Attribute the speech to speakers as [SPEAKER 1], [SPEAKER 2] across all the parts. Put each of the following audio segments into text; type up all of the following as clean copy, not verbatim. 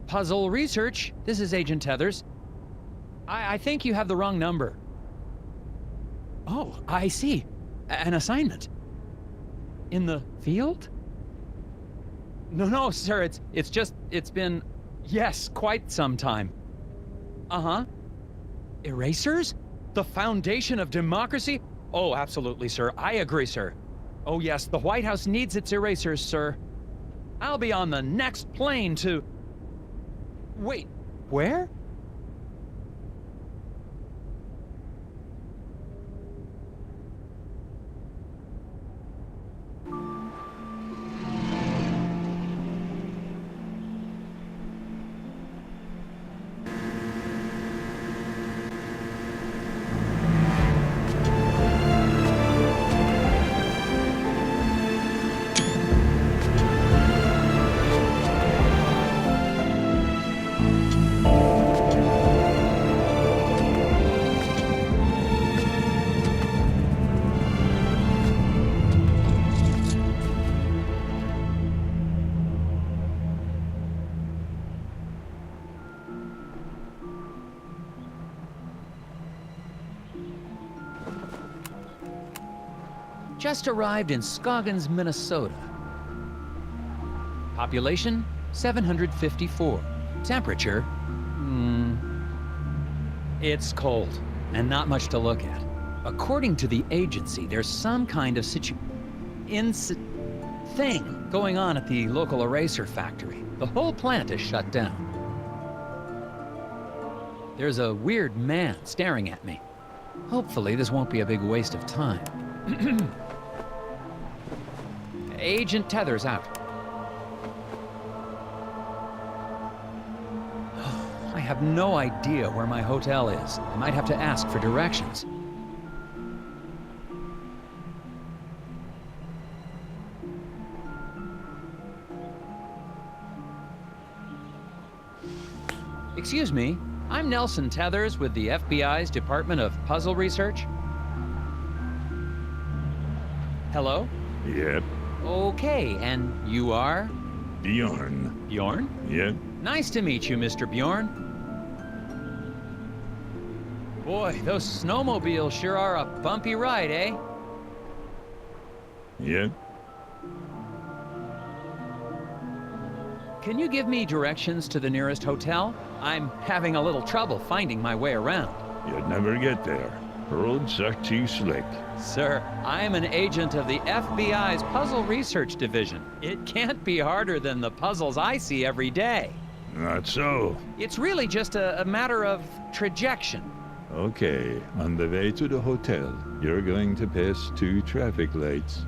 [SPEAKER 1] Puzzle Research. This is Agent Tethers. I think you have the wrong number. Oh, I see. An assignment. In the field? No, sir, it's been, yes, quite some time. Uh-huh. Erasers? The foundation of democracy? Oh, absolutely, sir. I agree, sir. Oh, yes, the White House needs its erasers, sir. I'll be on the next plane to... Wait, where? Just arrived in Scoggins, Minnesota. Population, 754. Temperature, it's cold, and not much to look at. According to the agency, there's some kind of thing going on at the local eraser factory. The whole plant is shut down. There's a weird man staring at me. Hopefully, this won't be a big waste of time. Agent Tethers out. I have no idea where my hotel is. I might have to ask for directions. Excuse me, I'm Nelson Tethers with the FBI's Department of Puzzle Research. Hello?
[SPEAKER 2] Yep.
[SPEAKER 1] Okay, and you are?
[SPEAKER 2] Bjorn.
[SPEAKER 1] Bjorn?
[SPEAKER 2] Yep.
[SPEAKER 1] Nice to meet you, Mr. Bjorn. Boy, those snowmobiles sure are a bumpy ride, eh?
[SPEAKER 2] Yep.
[SPEAKER 1] Can you give me directions to the nearest hotel? I'm having a little trouble finding my way around.
[SPEAKER 2] You'd never get there. Roads are too slick.
[SPEAKER 1] Sir, I'm an agent of the FBI's Puzzle Research Division. It can't be harder than the puzzles I see every day.
[SPEAKER 2] Not so.
[SPEAKER 1] It's really just a matter of trajection.
[SPEAKER 2] Okay, on the way to the hotel, you're going to pass 2 traffic lights.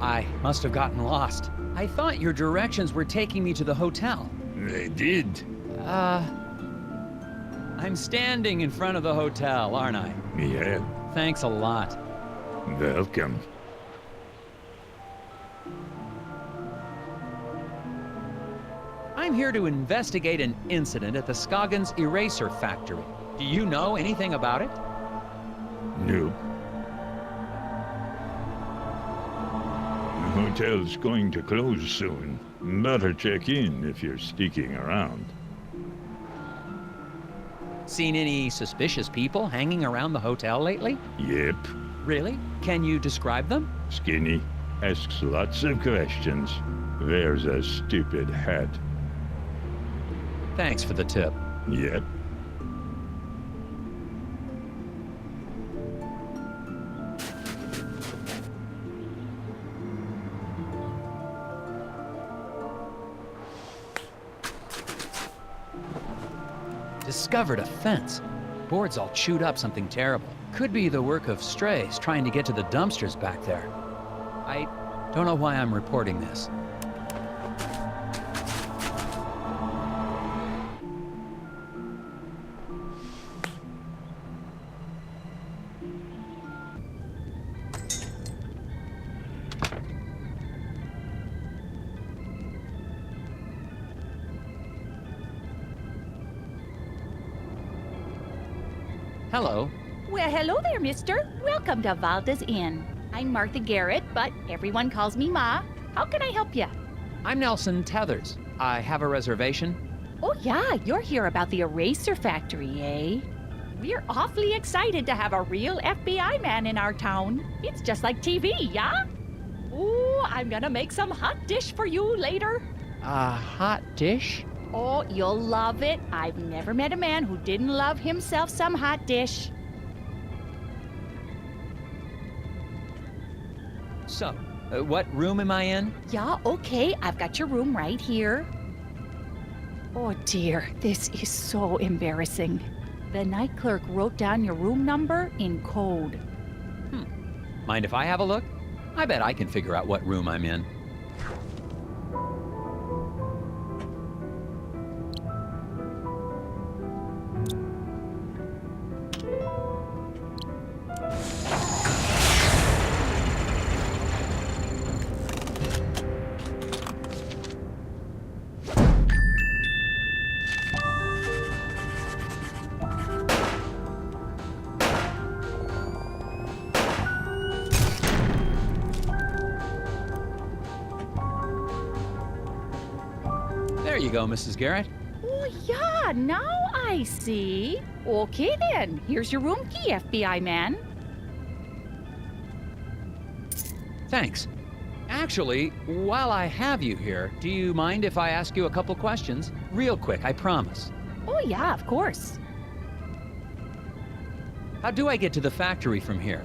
[SPEAKER 1] I must have gotten lost. I thought your directions were taking me to the hotel.
[SPEAKER 2] They did.
[SPEAKER 1] I'm standing in front of the hotel, aren't I?
[SPEAKER 2] Yeah.
[SPEAKER 1] Thanks a lot.
[SPEAKER 2] Welcome.
[SPEAKER 1] I'm here to investigate an incident at the Scoggins Eraser Factory. Do you know anything about it?
[SPEAKER 2] No. hotel's going to close soon. Better check in if you're sticking around.
[SPEAKER 1] Seen any suspicious people hanging around the hotel lately?
[SPEAKER 2] Yep.
[SPEAKER 1] Really? Can you describe them?
[SPEAKER 2] Skinny. Asks lots of questions. Wears a stupid hat.
[SPEAKER 1] Thanks for the tip.
[SPEAKER 2] Yep.
[SPEAKER 1] Discovered a fence. Boards all chewed up something terrible. Could be the work of strays trying to get to the dumpsters back there. I don't know why I'm reporting this. Hello.
[SPEAKER 3] Well, hello there, mister. Welcome to Valda's Inn. I'm Martha Garrett, but everyone calls me Ma. How can I help you?
[SPEAKER 1] I'm Nelson Tethers. I have a reservation.
[SPEAKER 3] Oh, yeah, you're here about the eraser factory, eh? We're awfully excited to have a real FBI man in our town. It's just like TV, yeah? Oh, I'm gonna make some hot dish for you later.
[SPEAKER 1] A hot dish?
[SPEAKER 3] Oh, you'll love it. I've never met a man who didn't love himself some hot dish.
[SPEAKER 1] So, what room am I in?
[SPEAKER 3] Yeah, okay, I've got your room right here. Oh dear, this is so embarrassing. The night clerk wrote down your room number in code.
[SPEAKER 1] Mind if I have a look? I bet I can figure out what room I'm in. There you go, Mrs. Garrett.
[SPEAKER 3] Oh yeah, now I see. Okay then, here's your room key, FBI man.
[SPEAKER 1] Thanks. Actually, while I have you here, do you mind if I ask you a couple questions? Real quick, I promise.
[SPEAKER 3] Oh yeah, of course.
[SPEAKER 1] How do I get to the factory from here?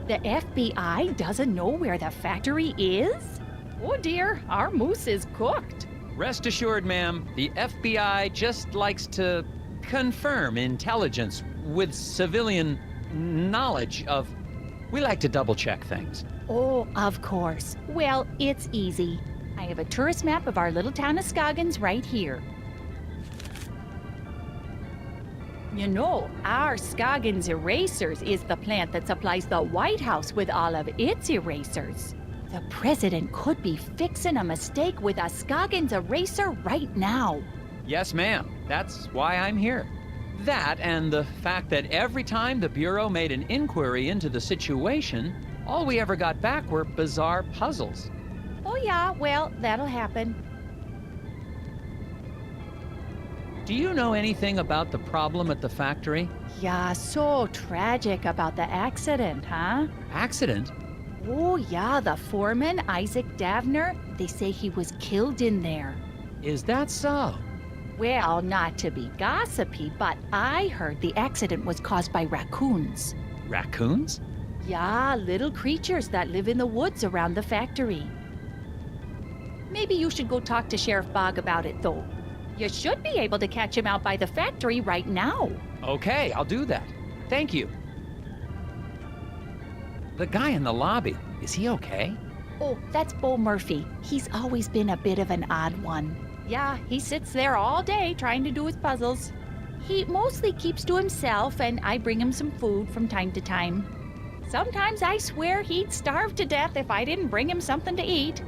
[SPEAKER 3] The FBI doesn't know where the factory is? Oh dear, our moose is cooked.
[SPEAKER 1] Rest assured, ma'am, the FBI just likes to confirm intelligence with civilian knowledge of... We like to double-check things.
[SPEAKER 3] Oh, of course. Well, it's easy. I have a tourist map of our little town of Scoggins right here. You know, our Scoggins Erasers is the plant that supplies the White House with all of its erasers. The president could be fixing a mistake with a Scoggins eraser right now.
[SPEAKER 1] Yes, ma'am. That's why I'm here. That and the fact that every time the Bureau made an inquiry into the situation, all we ever got back were bizarre puzzles.
[SPEAKER 3] Oh yeah, well, that'll happen.
[SPEAKER 1] Do you know anything about the problem at the factory?
[SPEAKER 3] Yeah, so tragic about the accident, huh?
[SPEAKER 1] Accident?
[SPEAKER 3] Oh yeah, the foreman, Isaac Davner, they say he was killed in there.
[SPEAKER 1] Is that so?
[SPEAKER 3] Well, not to be gossipy, but I heard the accident was caused by raccoons.
[SPEAKER 1] Raccoons?
[SPEAKER 3] Yeah, little creatures that live in the woods around the factory. Maybe you should go talk to Sheriff Bogg about it, though. You should be able to catch him out by the factory right now.
[SPEAKER 1] Okay, I'll do that. Thank you. The guy in the lobby, is he okay?
[SPEAKER 3] Oh, that's Bo Murphy. He's always been a bit of an odd one. Yeah, he sits there all day trying to do his puzzles. He mostly keeps to himself, and I bring him some food from time to time. Sometimes I swear he'd starve to death if I didn't bring him something to eat.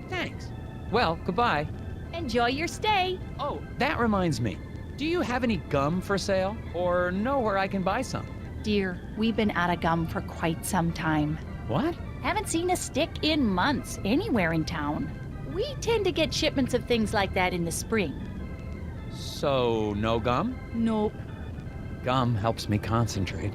[SPEAKER 1] Thanks. Well, goodbye.
[SPEAKER 3] Enjoy your stay.
[SPEAKER 1] Oh, that reminds me. Do you have any gum for sale? Or know where I can buy some?
[SPEAKER 3] Dear, we've been out of gum for quite some time.
[SPEAKER 1] What?
[SPEAKER 3] Haven't seen a stick in months anywhere in town. We tend to get shipments of things like that in the spring.
[SPEAKER 1] So, no gum?
[SPEAKER 3] Nope.
[SPEAKER 1] Gum helps me concentrate.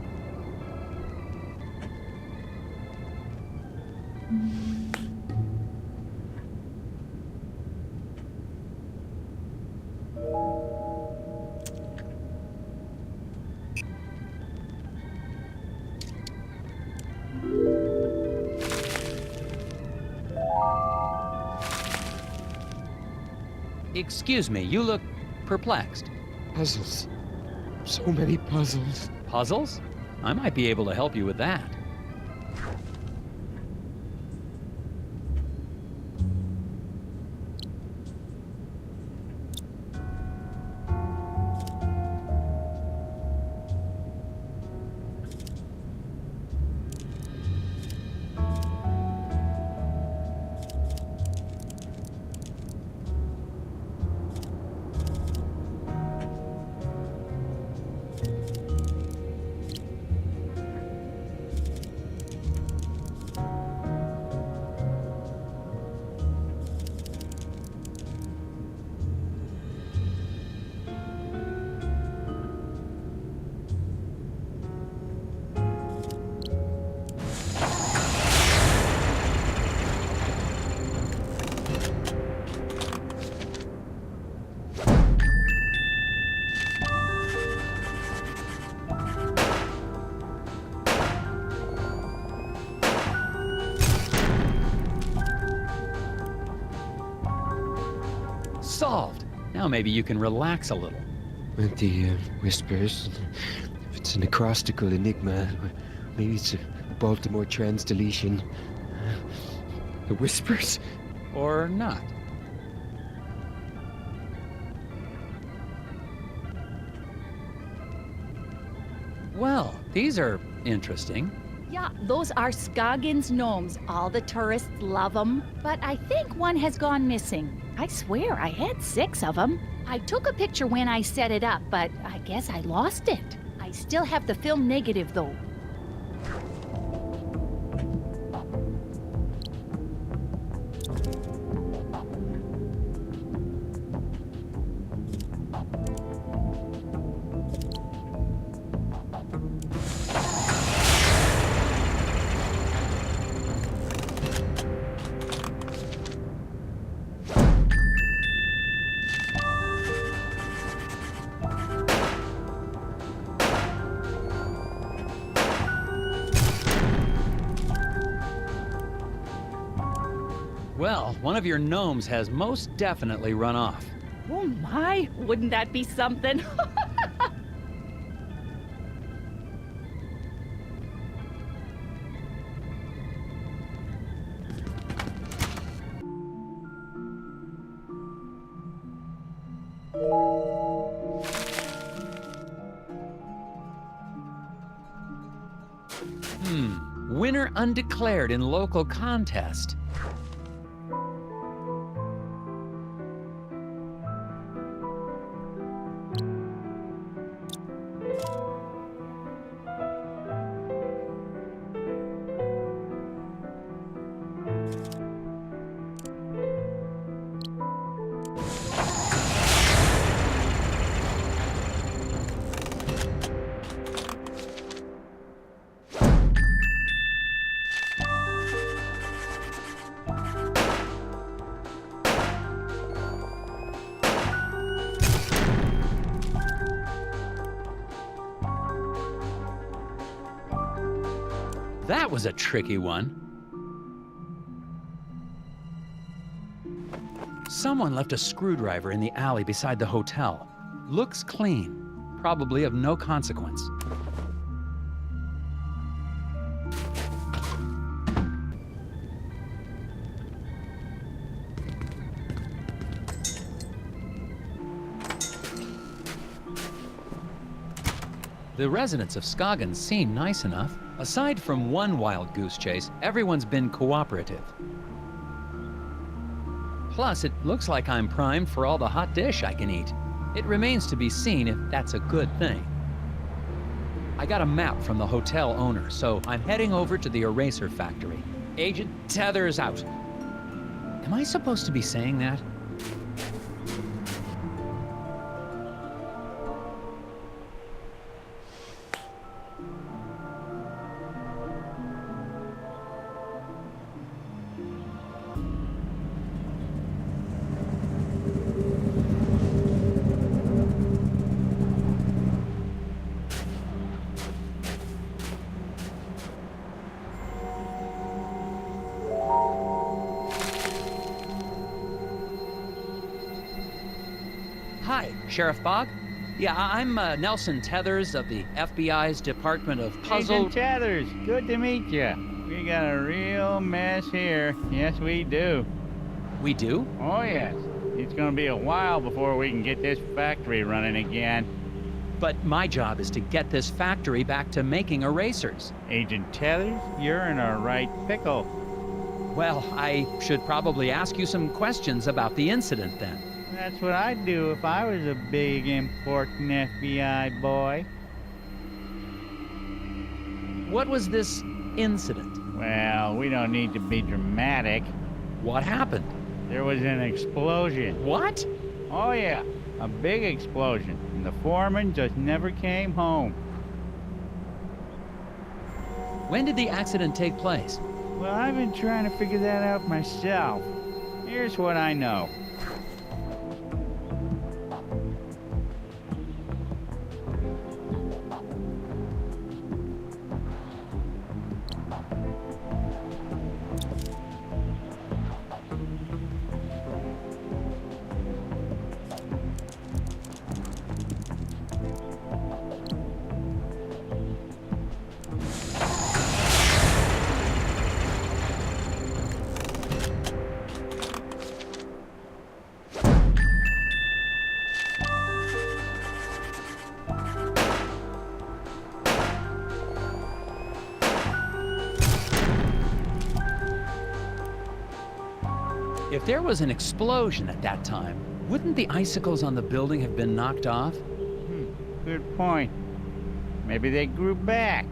[SPEAKER 1] Excuse me, you look perplexed.
[SPEAKER 4] Puzzles. So many puzzles.
[SPEAKER 1] Puzzles? I might be able to help you with that. Solved. Now maybe you can relax a little.
[SPEAKER 4] With the whispers. If it's an acrostical enigma, maybe it's a Baltimore trans deletion. The whispers?
[SPEAKER 1] Or not. Well, these are interesting.
[SPEAKER 3] Yeah, those are Scoggins gnomes. All the tourists love them. But I think one has gone missing. I swear I had 6 of them. I took a picture when I set it up, but I guess I lost it. I still have the film negative, though.
[SPEAKER 1] Well, one of your gnomes has most definitely run off.
[SPEAKER 3] Oh my, wouldn't that be something?
[SPEAKER 1] Winner undeclared in local contest. That was a tricky one. Someone left a screwdriver in the alley beside the hotel. Looks clean, probably of no consequence. The residents of Scoggins seem nice enough. Aside from one wild goose chase, everyone's been cooperative. Plus, it looks like I'm primed for all the hot dish I can eat. It remains to be seen if that's a good thing. I got a map from the hotel owner, so I'm heading over to the eraser factory. Agent Tethers out. Am I supposed to be saying that? Hi, Sheriff Bog. Yeah, I'm Nelson Tethers of the FBI's Department of Puzzle...
[SPEAKER 5] Agent Tethers, good to meet you. We got a real mess here. Yes, we do.
[SPEAKER 1] We do?
[SPEAKER 5] Oh, yes. It's gonna be a while before we can get this factory running again.
[SPEAKER 1] But my job is to get this factory back to making erasers.
[SPEAKER 5] Agent Tethers, you're in a right pickle.
[SPEAKER 1] Well, I should probably ask you some questions about the incident then.
[SPEAKER 5] That's what I'd do if I was a big, important FBI boy.
[SPEAKER 1] What was this incident?
[SPEAKER 5] Well, we don't need to be dramatic.
[SPEAKER 1] What happened?
[SPEAKER 5] There was an explosion.
[SPEAKER 1] What?
[SPEAKER 5] Oh, yeah. A big explosion. And the foreman just never came home.
[SPEAKER 1] When did the accident take place?
[SPEAKER 5] Well, I've been trying to figure that out myself. Here's what I know.
[SPEAKER 1] If there was an explosion at that time, wouldn't the icicles on the building have been knocked off?
[SPEAKER 5] Good point. Maybe they grew back.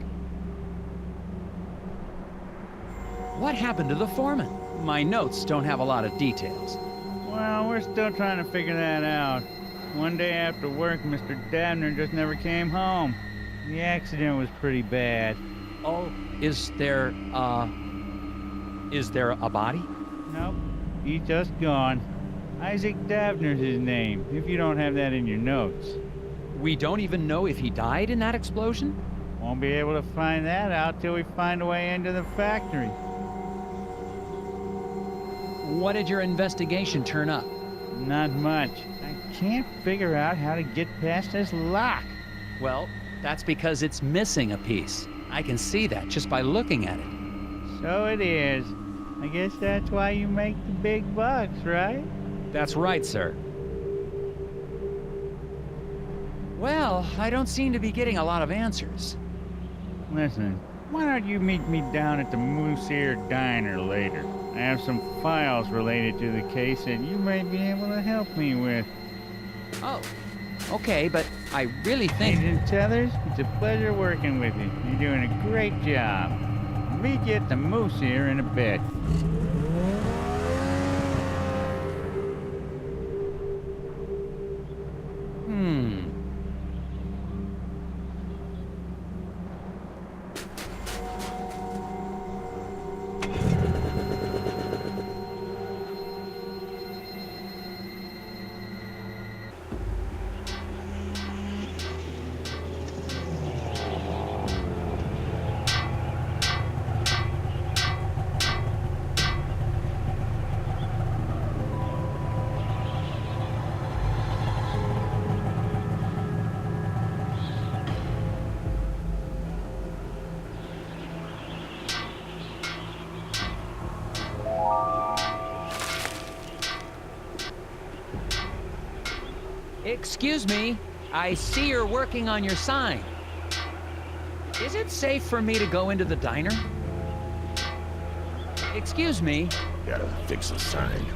[SPEAKER 1] What happened to the foreman? My notes don't have a lot of details.
[SPEAKER 5] Well, we're still trying to figure that out. One day after work, Mr. Dabner just never came home. The accident was pretty bad.
[SPEAKER 1] Oh, is there a body?
[SPEAKER 5] Nope, he's just gone. Isaac Dabner's his name, if you don't have that in your notes.
[SPEAKER 1] We don't even know if he died in that explosion?
[SPEAKER 5] Won't be able to find that out till we find a way into the factory.
[SPEAKER 1] What did your investigation turn up?
[SPEAKER 5] Not much. I can't figure out how to get past this lock.
[SPEAKER 1] Well, that's because it's missing a piece. I can see that just by looking at it.
[SPEAKER 5] So it is. I guess that's why you make the big bucks, right?
[SPEAKER 1] That's right, sir. Well, I don't seem to be getting a lot of answers.
[SPEAKER 5] Listen, why don't you meet me down at the Moose Ear Diner later? I have some files related to the case that you may be able to help me with.
[SPEAKER 1] Oh, okay, but I really think...
[SPEAKER 5] Agent Tethers, it's a pleasure working with you. You're doing a great job. Meet you at the Moose Ear in a bit.
[SPEAKER 1] Excuse me, I see you're working on your sign. Is it safe for me to go into the diner? Excuse me.
[SPEAKER 6] Gotta fix the sign.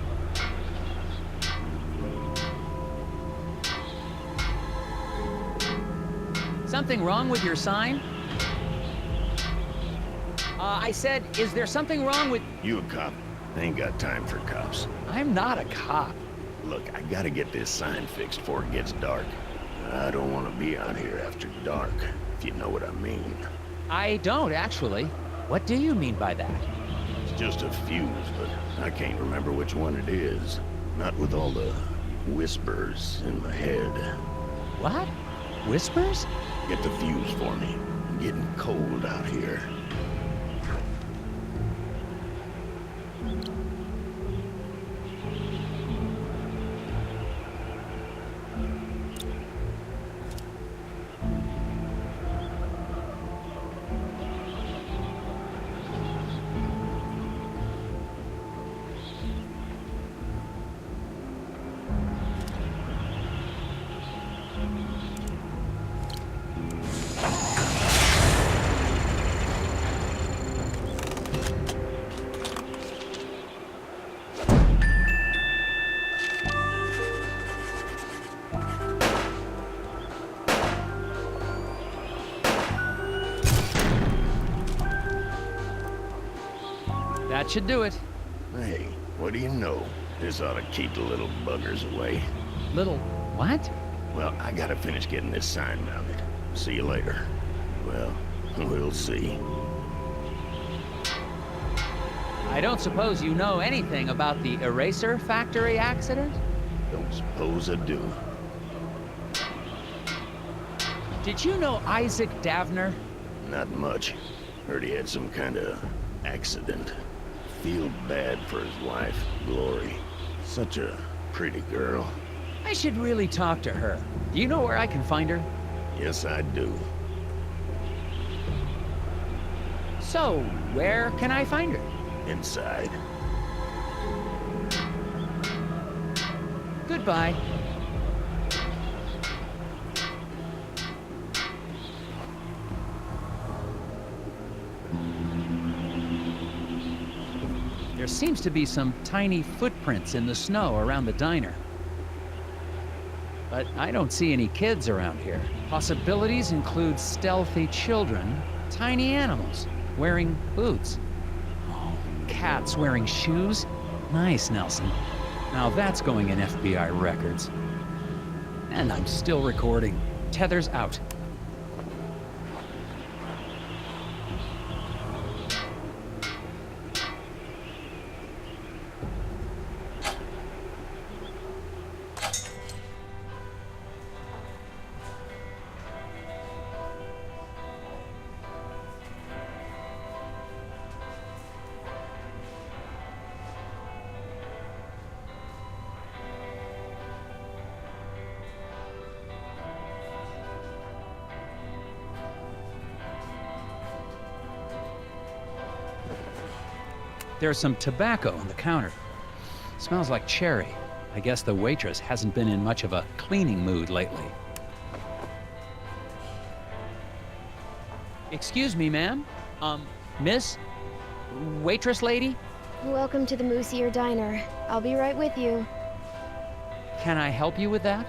[SPEAKER 1] Something wrong with your sign? I said, is there something wrong with...
[SPEAKER 6] You a cop? I ain't got time for cops.
[SPEAKER 1] I'm not a cop.
[SPEAKER 6] Look, I gotta get this sign fixed before it gets dark. I don't want to be out here after dark, if you know what I mean.
[SPEAKER 1] I don't, actually. What do you mean by that?
[SPEAKER 6] It's just a fuse, but I can't remember which one it is. Not with all the whispers in my head.
[SPEAKER 1] What? Whispers?
[SPEAKER 6] Get the fuse for me. I'm getting cold out here.
[SPEAKER 1] That should do it.
[SPEAKER 6] Hey, what do you know? This ought to keep the little buggers away.
[SPEAKER 1] Little... what?
[SPEAKER 6] Well, I gotta finish getting this sign mounted. See you later. Well, we'll see.
[SPEAKER 1] I don't suppose you know anything about the eraser factory accident?
[SPEAKER 6] Don't suppose I do.
[SPEAKER 1] Did you know Isaac Davner?
[SPEAKER 6] Not much. Heard he had some kind of accident. Feel bad for his wife, Glori. Such a pretty girl.
[SPEAKER 1] I should really talk to her. Do you know where I can find her?
[SPEAKER 6] Yes, I do.
[SPEAKER 1] So, where can I find her?
[SPEAKER 6] Inside.
[SPEAKER 1] Goodbye. There seems to be some tiny footprints in the snow around the diner. But I don't see any kids around here. Possibilities include stealthy children, tiny animals wearing boots. Oh, cats wearing shoes? Nice, Nelson. Now that's going in FBI records. And I'm still recording. Tethers out. There's some tobacco on the counter. Smells like cherry. I guess the waitress hasn't been in much of a cleaning mood lately. Excuse me, ma'am. Miss? Waitress lady?
[SPEAKER 7] Welcome to the Moose Ear Diner. I'll be right with you.
[SPEAKER 1] Can I help you with that?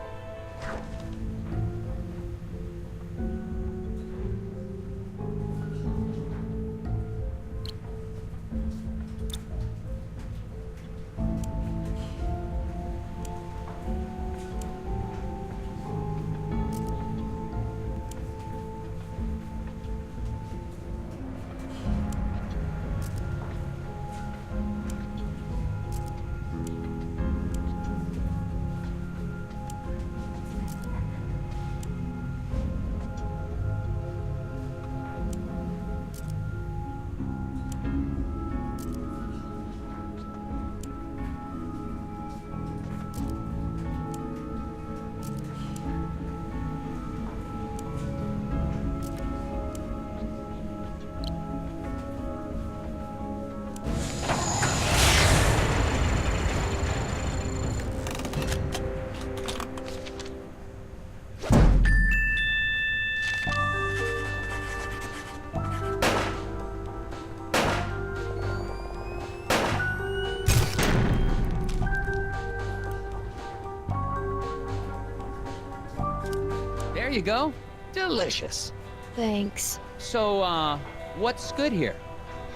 [SPEAKER 1] There you go. Delicious.
[SPEAKER 7] Thanks.
[SPEAKER 1] So, what's good here?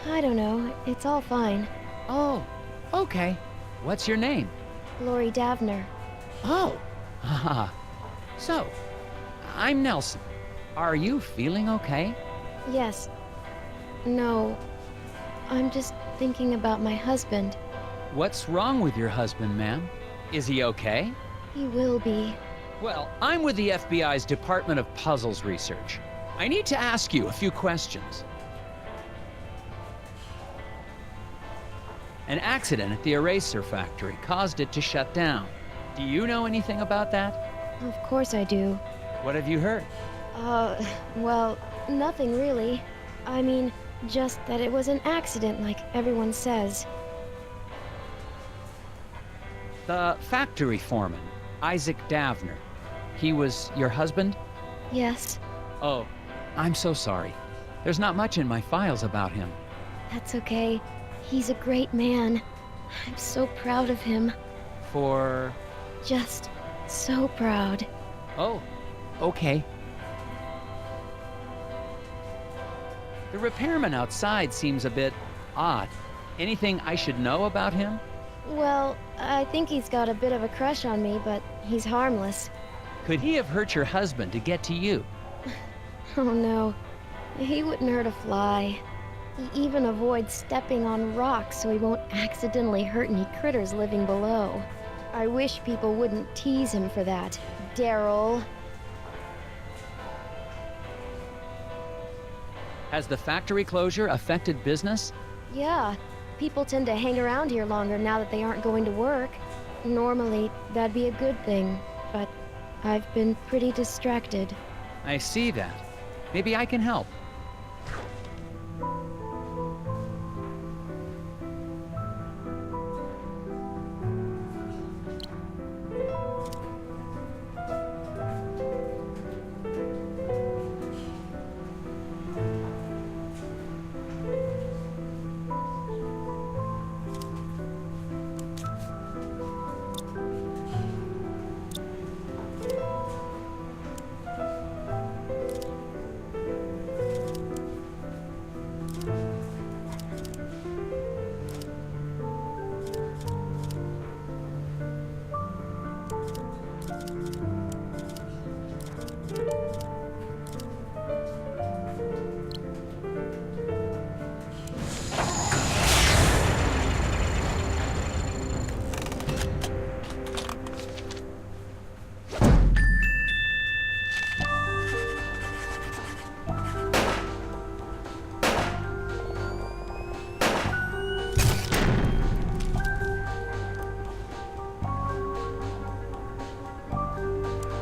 [SPEAKER 7] I don't know. It's all fine.
[SPEAKER 1] Oh, okay. What's your name?
[SPEAKER 7] Glori Davner.
[SPEAKER 1] Oh, haha. So, I'm Nelson. Are you feeling okay?
[SPEAKER 7] Yes. No. I'm just thinking about my husband.
[SPEAKER 1] What's wrong with your husband, ma'am? Is he okay?
[SPEAKER 7] He will be.
[SPEAKER 1] Well, I'm with the FBI's Department of Puzzles Research. I need to ask you a few questions. An accident at the eraser factory caused it to shut down. Do you know anything about that?
[SPEAKER 7] Of course I do.
[SPEAKER 1] What have you heard?
[SPEAKER 7] Well, nothing really. I mean, just that it was an accident like everyone says.
[SPEAKER 1] The factory foreman, Isaac Davner. He was your husband?
[SPEAKER 7] Yes,
[SPEAKER 1] Oh, I'm so sorry. There's not much in my files about him.
[SPEAKER 7] that's okay. He's a great man. I'm so proud of him.
[SPEAKER 1] For...
[SPEAKER 7] Just so proud.
[SPEAKER 1] Oh, okay. The repairman outside seems a bit odd. Anything I should know about him?
[SPEAKER 7] Well, I think he's got a bit of a crush on me, but he's harmless.
[SPEAKER 1] Could he have hurt your husband to get to you?
[SPEAKER 7] Oh no, he wouldn't hurt a fly. He even avoids stepping on rocks so he won't accidentally hurt any critters living below. I wish people wouldn't tease him for that, Daryl.
[SPEAKER 1] Has the factory closure affected business?
[SPEAKER 7] Yeah, people tend to hang around here longer now that they aren't going to work. Normally, that'd be a good thing, but I've been pretty distracted.
[SPEAKER 1] I see that. Maybe I can help.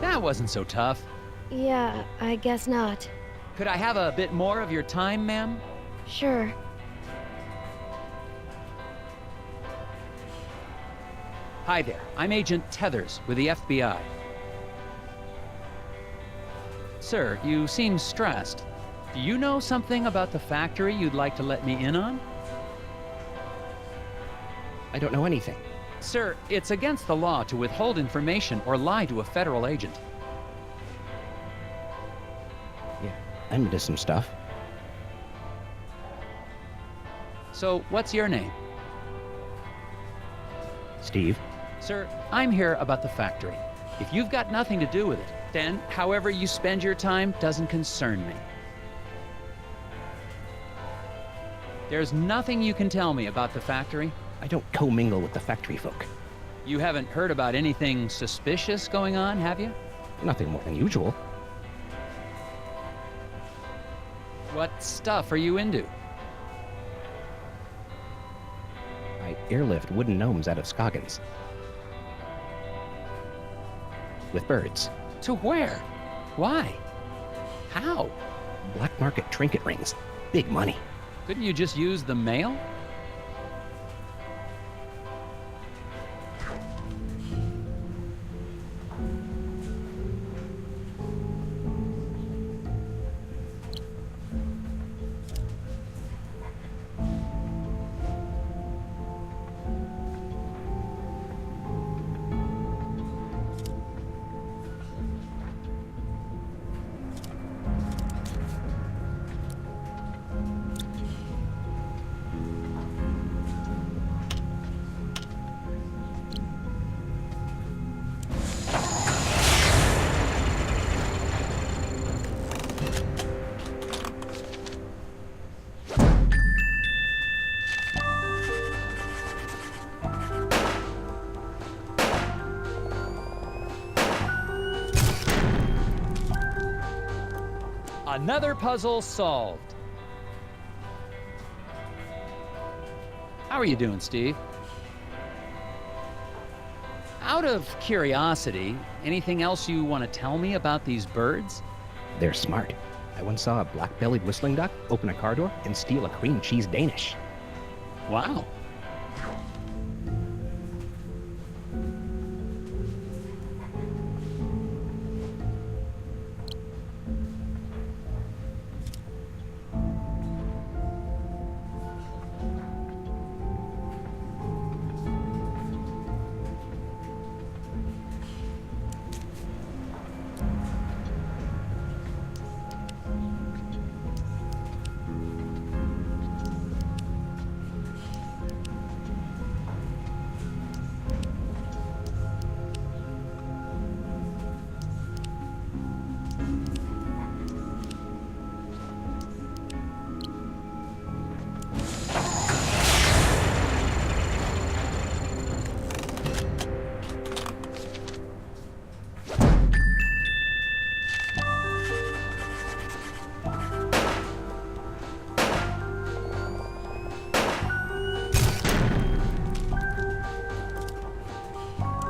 [SPEAKER 1] That wasn't so tough.
[SPEAKER 7] Yeah, I guess not.
[SPEAKER 1] Could I have a bit more of your time, ma'am?
[SPEAKER 7] Sure.
[SPEAKER 1] Hi there. I'm Agent Tethers with the FBI. Sir, you seem stressed. Do you know something about the factory you'd like to let me in on?
[SPEAKER 8] I don't know anything.
[SPEAKER 1] Sir, it's against the law to withhold information or lie to a federal agent.
[SPEAKER 8] Yeah, I'm into some stuff.
[SPEAKER 1] So, what's your name?
[SPEAKER 8] Steve?
[SPEAKER 1] Sir, I'm here about the factory. If you've got nothing to do with it, then however you spend your time doesn't concern me. There's nothing you can tell me about the factory?
[SPEAKER 8] I don't commingle with the factory folk.
[SPEAKER 1] You haven't heard about anything suspicious going on, have you?
[SPEAKER 8] Nothing more than usual.
[SPEAKER 1] What stuff are you into?
[SPEAKER 8] I airlift wooden gnomes out of Scoggins. With birds.
[SPEAKER 1] To where? Why? How?
[SPEAKER 8] Black market trinket rings. Big money.
[SPEAKER 1] Couldn't you just use the mail? Another puzzle solved. How are you doing, Steve? Out of curiosity, anything else you want to tell me about these birds?
[SPEAKER 8] They're smart. I once saw a black-bellied whistling duck open a car door and steal a cream cheese Danish.
[SPEAKER 1] Wow.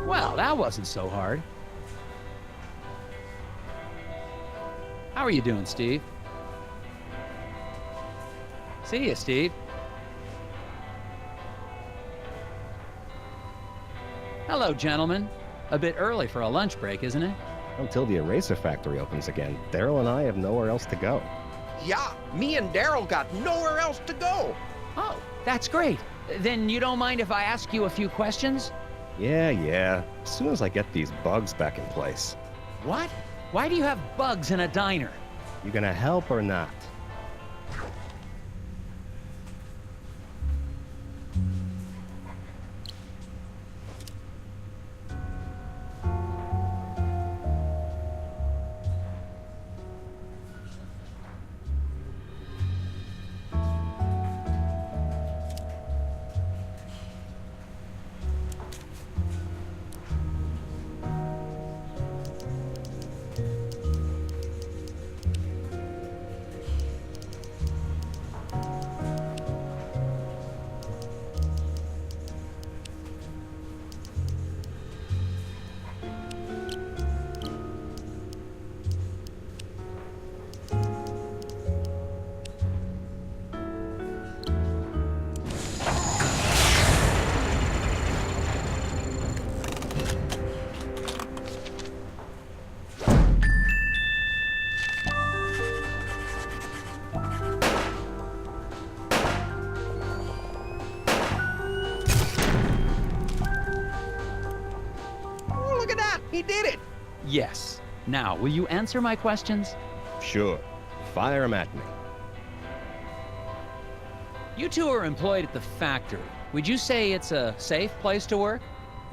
[SPEAKER 1] Well, that wasn't so hard. How are you doing, Steve? See ya, Steve. Hello, gentlemen. A bit early for a lunch break, isn't it?
[SPEAKER 8] Until the eraser factory opens again, Daryl and I have nowhere else to go.
[SPEAKER 9] Yeah, me and Daryl got nowhere else to go.
[SPEAKER 1] Oh, that's great. Then you don't mind if I ask you a few questions?
[SPEAKER 8] Yeah. As soon as I get these bugs back in place.
[SPEAKER 1] What? Why do you have bugs in a diner?
[SPEAKER 8] You gonna help or not?
[SPEAKER 9] He did it!
[SPEAKER 1] Yes. Now, will you answer my questions?
[SPEAKER 8] Sure. Fire 'em at me.
[SPEAKER 1] You two are employed at the factory. Would you say it's a safe place to work?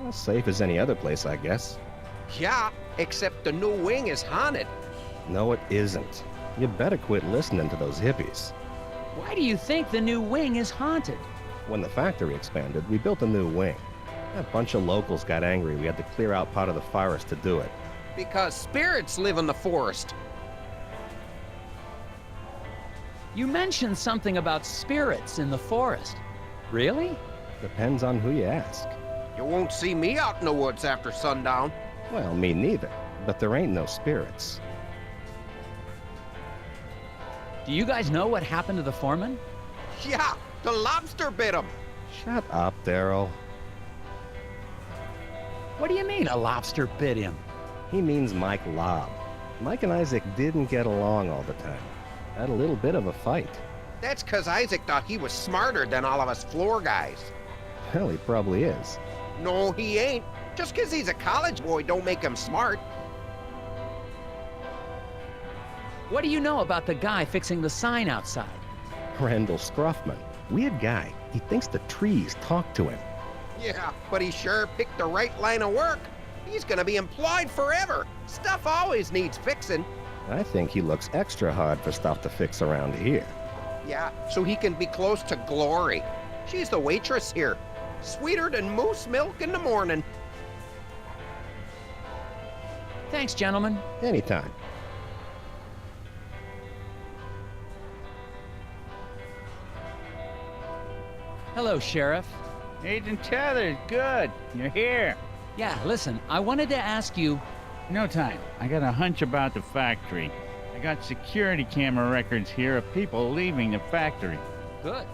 [SPEAKER 8] As safe as any other place, I guess.
[SPEAKER 9] Yeah, except the new wing is haunted.
[SPEAKER 8] No, it isn't. You better quit listening to those hippies.
[SPEAKER 1] Why do you think the new wing is haunted?
[SPEAKER 8] When the factory expanded, we built a new wing. A bunch of locals got angry we had to clear out part of the forest to do it.
[SPEAKER 9] Because spirits live in the forest.
[SPEAKER 1] You mentioned something about spirits in the forest. Really?
[SPEAKER 8] Depends on who you ask.
[SPEAKER 9] You won't see me out in the woods after sundown.
[SPEAKER 8] Well, me neither. But there ain't no spirits.
[SPEAKER 1] Do you guys know what happened to the foreman?
[SPEAKER 9] Yeah, the lobster bit him.
[SPEAKER 8] Shut up, Daryl.
[SPEAKER 1] What do you mean, a lobster bit him?
[SPEAKER 8] He means Mike Lobb. Mike and Isaac didn't get along all the time. Had a little bit of a fight.
[SPEAKER 9] That's 'cause Isaac thought he was smarter than all of us floor guys.
[SPEAKER 8] Well, he probably is.
[SPEAKER 9] No, he ain't. Just 'cause he's a college boy don't make him smart.
[SPEAKER 1] What do you know about the guy fixing the sign outside?
[SPEAKER 8] Randall Scruffman. Weird guy. He thinks the trees talk to him.
[SPEAKER 9] Yeah, but he sure picked the right line of work. He's gonna be employed forever. Stuff always needs fixing.
[SPEAKER 8] I think he looks extra hard for stuff to fix around here.
[SPEAKER 9] Yeah, so he can be close to Glori. She's the waitress here. Sweeter than moose milk in the morning.
[SPEAKER 1] Thanks, gentlemen.
[SPEAKER 8] Anytime.
[SPEAKER 1] Hello, Sheriff.
[SPEAKER 5] Agent Tethers, good. You're here.
[SPEAKER 1] Yeah, listen, I wanted to ask you...
[SPEAKER 5] No time. I got a hunch about the factory. I got security camera records here of people leaving the factory.
[SPEAKER 1] Good.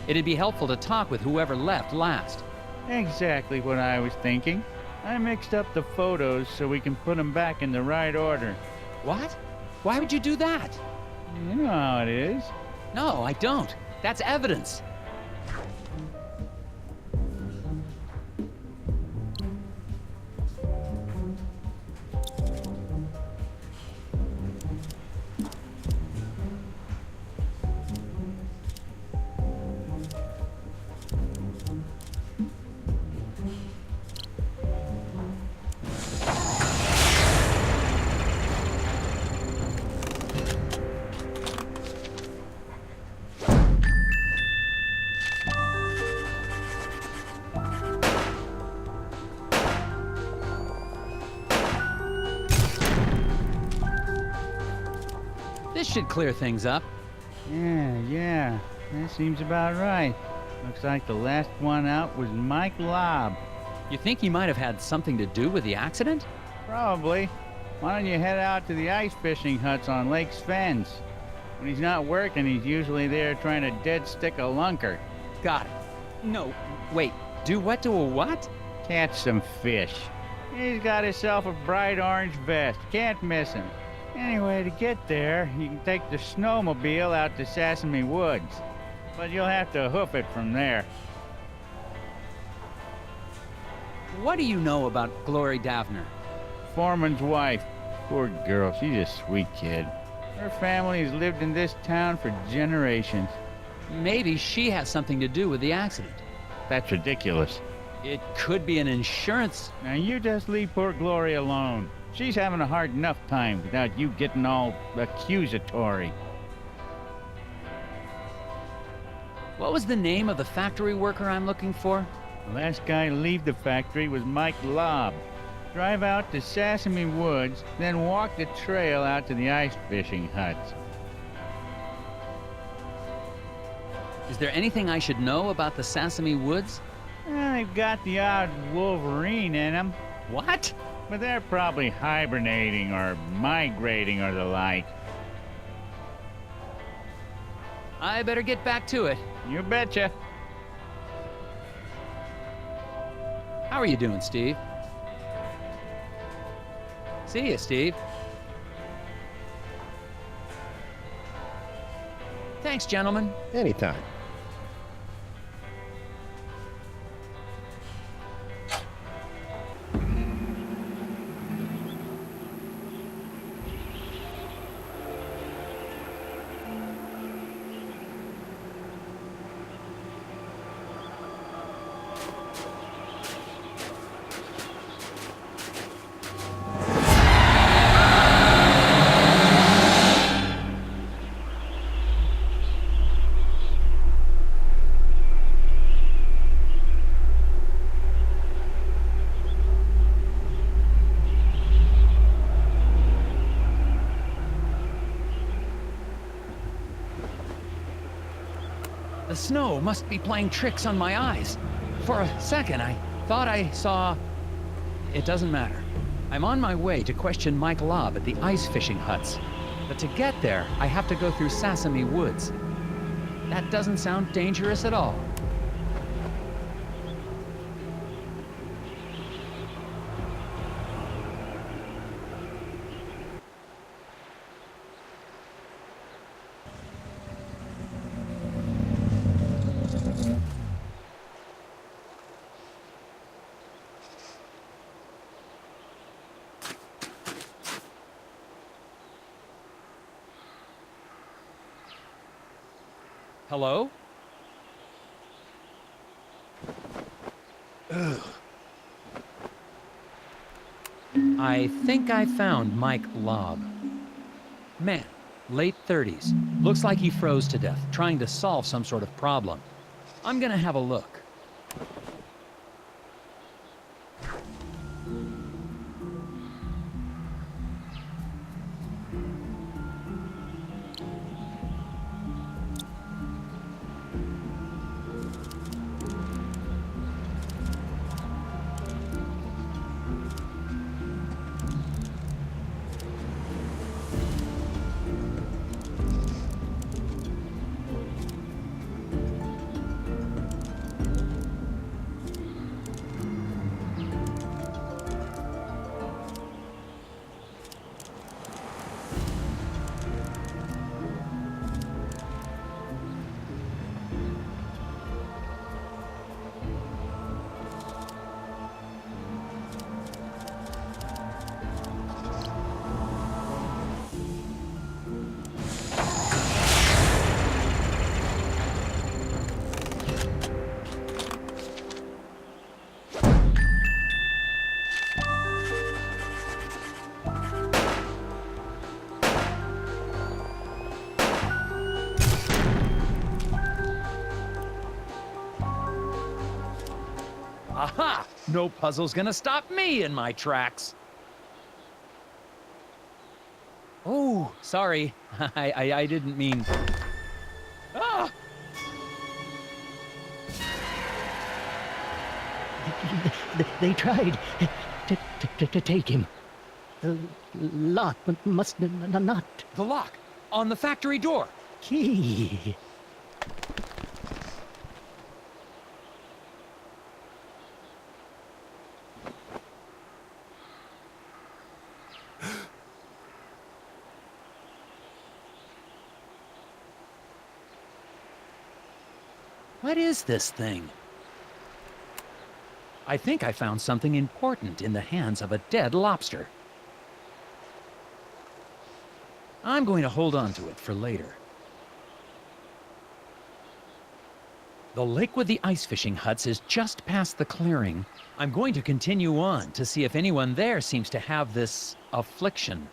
[SPEAKER 1] It'd be helpful to talk with whoever left last.
[SPEAKER 5] Exactly what I was thinking. I mixed up the photos so we can put them back in the right order.
[SPEAKER 1] What? Why would you do that?
[SPEAKER 5] You know how it is.
[SPEAKER 1] No, I don't. That's evidence. This should clear things up.
[SPEAKER 5] Yeah. That seems about right. Looks like the last one out was Mike Lobb.
[SPEAKER 1] You think he might have had something to do with the accident?
[SPEAKER 5] Probably. Why don't you head out to the ice fishing huts on Lake's Fens? When he's not working, he's usually there trying to dead stick a lunker.
[SPEAKER 1] Got it. No, wait. Do what to a what?
[SPEAKER 5] Catch some fish. He's got himself a bright orange vest. Can't miss him. Anyway, to get there, you can take the snowmobile out to Sesame Woods. But you'll have to hoof it from there.
[SPEAKER 1] What do you know about Glori Davner?
[SPEAKER 5] Foreman's wife. Poor girl, she's a sweet kid. Her family has lived in this town for generations.
[SPEAKER 1] Maybe she has something to do with the accident.
[SPEAKER 5] That's ridiculous.
[SPEAKER 1] It could be an insurance...
[SPEAKER 5] Now you just leave poor Glori alone. She's having a hard enough time without you getting all accusatory.
[SPEAKER 1] What was the name of the factory worker I'm looking for?
[SPEAKER 5] The last guy to leave the factory was Mike Lobb. Drive out to Sesame Woods, then walk the trail out to the ice fishing huts.
[SPEAKER 1] Is there anything I should know about the Sesame Woods?
[SPEAKER 5] Well, they've got the odd wolverine in them.
[SPEAKER 1] What?
[SPEAKER 5] But they're probably hibernating or migrating or the like.
[SPEAKER 1] I better get back to it.
[SPEAKER 5] You betcha.
[SPEAKER 1] How are you doing, Steve? See ya, Steve. Thanks, gentlemen.
[SPEAKER 8] Anytime.
[SPEAKER 1] The snow must be playing tricks on my eyes. For a second, I thought I saw... It doesn't matter. I'm on my way to question Mike Lobb at the ice fishing huts. But to get there, I have to go through Sesame Woods. That doesn't sound dangerous at all. Hello? I think I found Mike Lobb. Man, late 30s. Looks like he froze to death, trying to solve some sort of problem. I'm gonna have a look. Aha! No puzzle's gonna stop me in my tracks. Oh, sorry. I didn't mean... Ah!
[SPEAKER 10] They tried to take him. The lock must not.
[SPEAKER 1] The lock! On the factory door!
[SPEAKER 10] Key.
[SPEAKER 1] What is this thing? I think I found something important in the hands of a dead lobster. I'm going to hold on to it for later. The lake with the ice fishing huts is just past the clearing. I'm going to continue on to see if anyone there seems to have this affliction.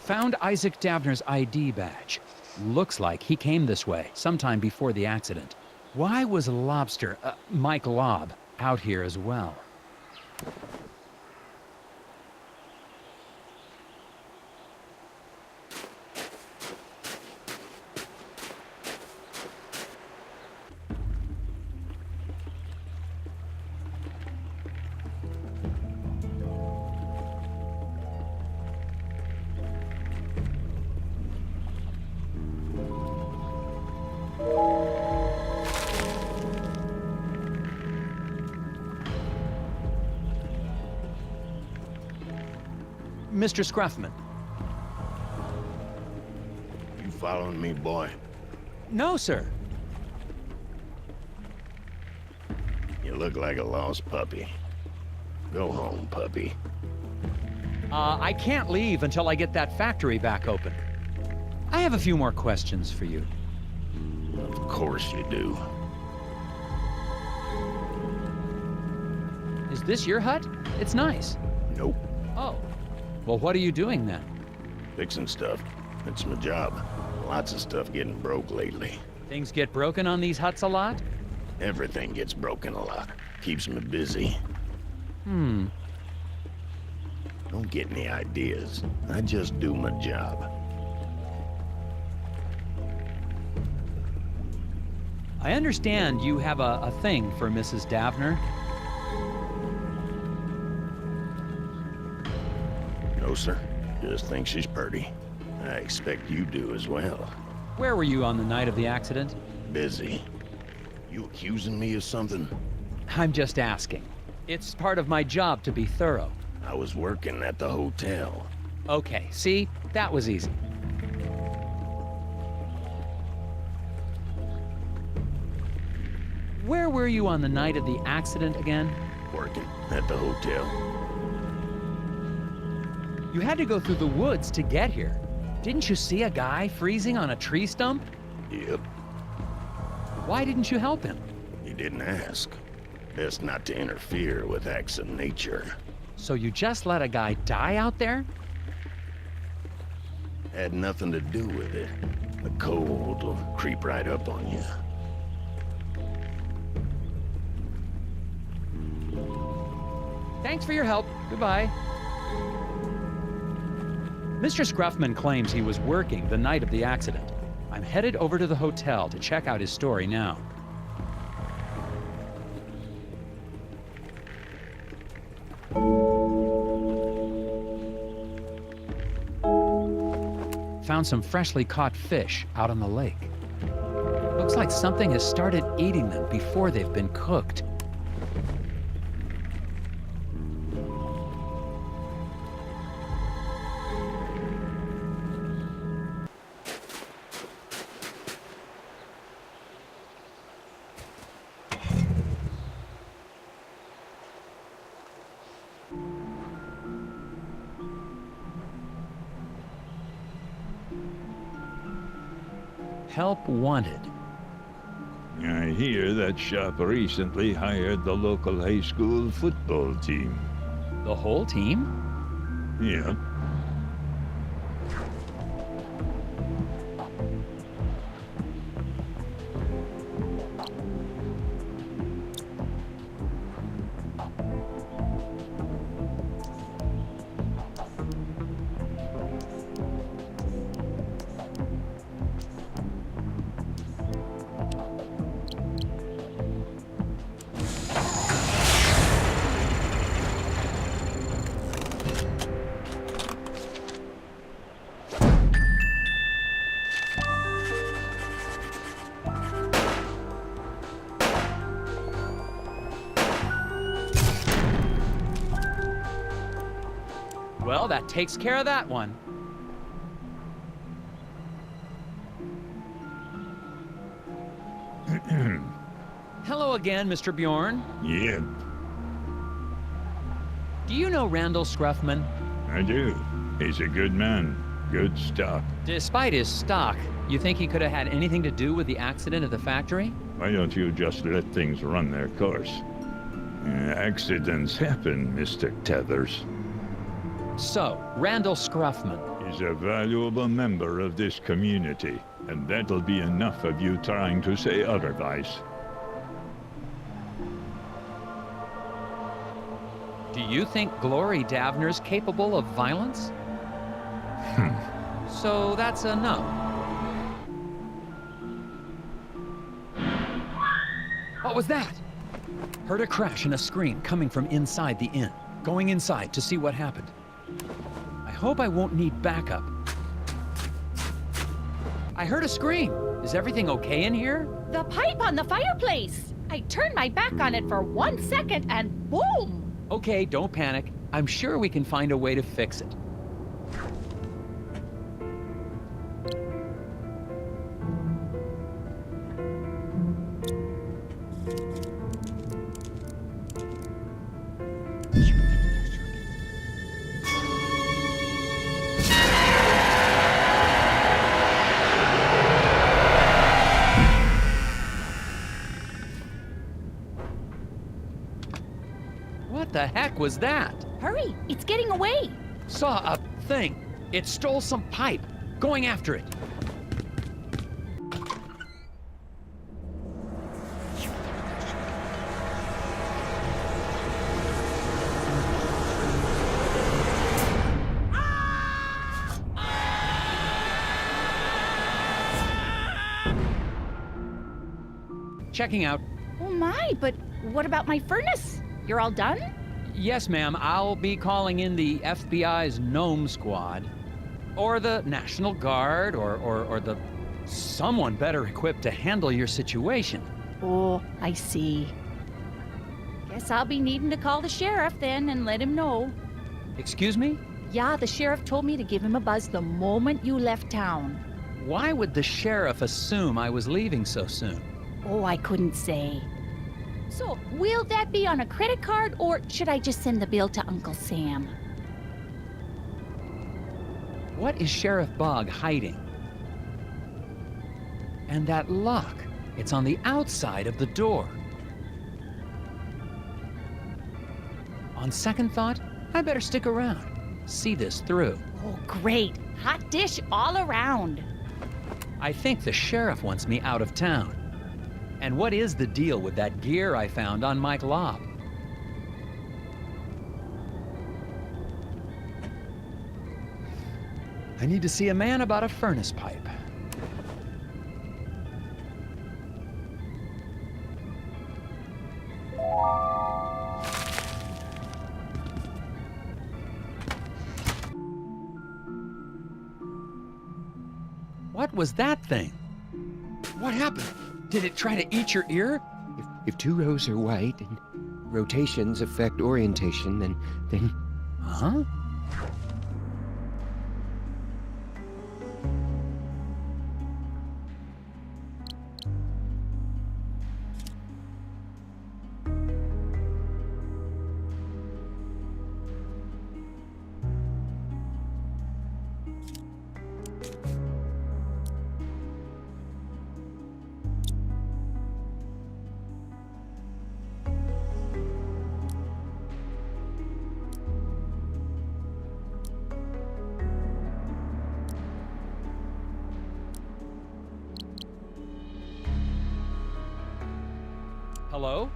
[SPEAKER 1] Found Isaac Davner's ID badge. Looks like he came this way sometime before the accident. Why was Lobster, Mike Lobb, out here as well? Mr. Scruffman.
[SPEAKER 6] You following me, boy?
[SPEAKER 1] No, sir.
[SPEAKER 6] You look like a lost puppy. Go home, puppy.
[SPEAKER 1] I can't leave until I get that factory back open. I have a few more questions for you.
[SPEAKER 6] Of course you do.
[SPEAKER 1] Is this your hut? It's nice.
[SPEAKER 6] Nope.
[SPEAKER 1] Oh. Well, what are you doing then?
[SPEAKER 6] Fixing stuff. It's my job. Lots of stuff getting broke lately.
[SPEAKER 1] Things get broken on these huts a lot?
[SPEAKER 6] Everything gets broken a lot. Keeps me busy. Don't get any ideas. I just do my job.
[SPEAKER 1] I understand you have a thing for Mrs. Davner.
[SPEAKER 6] No, sir. Just think she's pretty. I expect you do as well.
[SPEAKER 1] Where were you on the night of the accident?
[SPEAKER 6] Busy. You accusing me of something?
[SPEAKER 1] I'm just asking. It's part of my job to be thorough.
[SPEAKER 6] I was working at the hotel.
[SPEAKER 1] Okay, see? That was easy. Where were you on the night of the accident again?
[SPEAKER 6] Working at the hotel.
[SPEAKER 1] You had to go through the woods to get here. Didn't you see a guy freezing on a tree stump?
[SPEAKER 6] Yep.
[SPEAKER 1] Why didn't you help him?
[SPEAKER 6] You didn't ask. Best not to interfere with acts of nature.
[SPEAKER 1] So you just let a guy die out there?
[SPEAKER 6] Had nothing to do with it. The cold will creep right up on you.
[SPEAKER 1] Thanks for your help. Goodbye. Mr. Scruffman claims he was working the night of the accident. I'm headed over to the hotel to check out his story now. Found some freshly caught fish out on the lake. Looks like something has started eating them before they've been cooked. Help wanted.
[SPEAKER 2] I hear that shop recently hired the local high school football team.
[SPEAKER 1] The whole team?
[SPEAKER 2] Yeah.
[SPEAKER 1] Well, that takes care of that one. Hello again, Mr. Bjorn.
[SPEAKER 2] Yeah,
[SPEAKER 1] Do you know Randall Scruffman?
[SPEAKER 2] I do. He's a good man. Good stuff.
[SPEAKER 1] Despite his stock, you think he could have had anything to do with the accident at the factory?
[SPEAKER 2] Why don't you just let things run their course? Accidents happen, Mr. Tethers.
[SPEAKER 1] So, Randall Scruffman.
[SPEAKER 2] He's a valuable member of this community, and that'll be enough of you trying to say otherwise.
[SPEAKER 1] Do you think Glori Davner's capable of violence? So that's a no. What was that? Heard a crash and a scream coming from inside the inn. Going inside to see what happened. I hope I won't need backup. I heard a scream. Is everything okay in here?
[SPEAKER 3] The pipe on the fireplace! I turned my back on it for 1 second and boom!
[SPEAKER 1] Okay, don't panic. I'm sure we can find a way to fix it. What the heck was that?
[SPEAKER 3] Hurry, it's getting away!
[SPEAKER 1] Saw a thing. It stole some pipe. Going after it. Checking out.
[SPEAKER 3] Oh my, but what about my furnace? You're all done?
[SPEAKER 1] Yes, ma'am. I'll be calling in the FBI's Gnome Squad. Or the National Guard, or the... someone better equipped to handle your situation.
[SPEAKER 3] Oh, I see. Guess I'll be needing to call the sheriff then and let him know.
[SPEAKER 1] Excuse me?
[SPEAKER 3] Yeah, the sheriff told me to give him a buzz the moment you left town.
[SPEAKER 1] Why would the sheriff assume I was leaving so soon?
[SPEAKER 3] Oh, I couldn't say. So, will that be on a credit card, or should I just send the bill to Uncle Sam?
[SPEAKER 1] What is Sheriff Bog hiding? And that lock, it's on the outside of the door. On second thought, I better stick around, see this through.
[SPEAKER 3] Oh, great. Hot dish all around.
[SPEAKER 1] I think the sheriff wants me out of town. And what is the deal with that gear I found on Mike Lobb? I need to see a man about a furnace pipe. What was that thing? What happened? Did it try to eat your ear?
[SPEAKER 4] If two rows are white and rotations affect orientation, then...
[SPEAKER 1] Huh? Hello?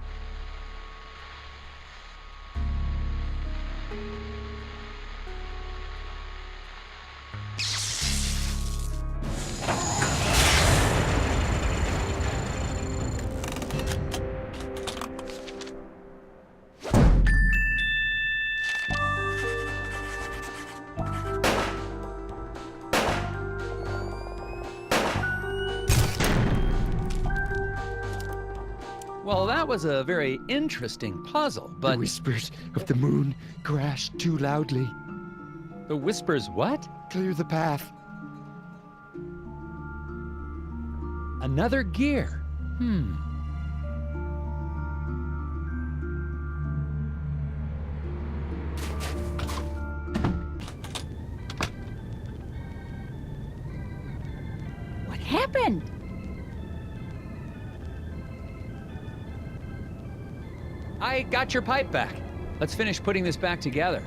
[SPEAKER 1] Well, that was a very interesting puzzle,
[SPEAKER 4] The
[SPEAKER 1] but...
[SPEAKER 4] whispers of the moon crashed too loudly.
[SPEAKER 1] The whispers what?
[SPEAKER 4] Clear the path.
[SPEAKER 1] Another gear.
[SPEAKER 3] What happened?
[SPEAKER 1] I got your pipe back. Let's finish putting this back together.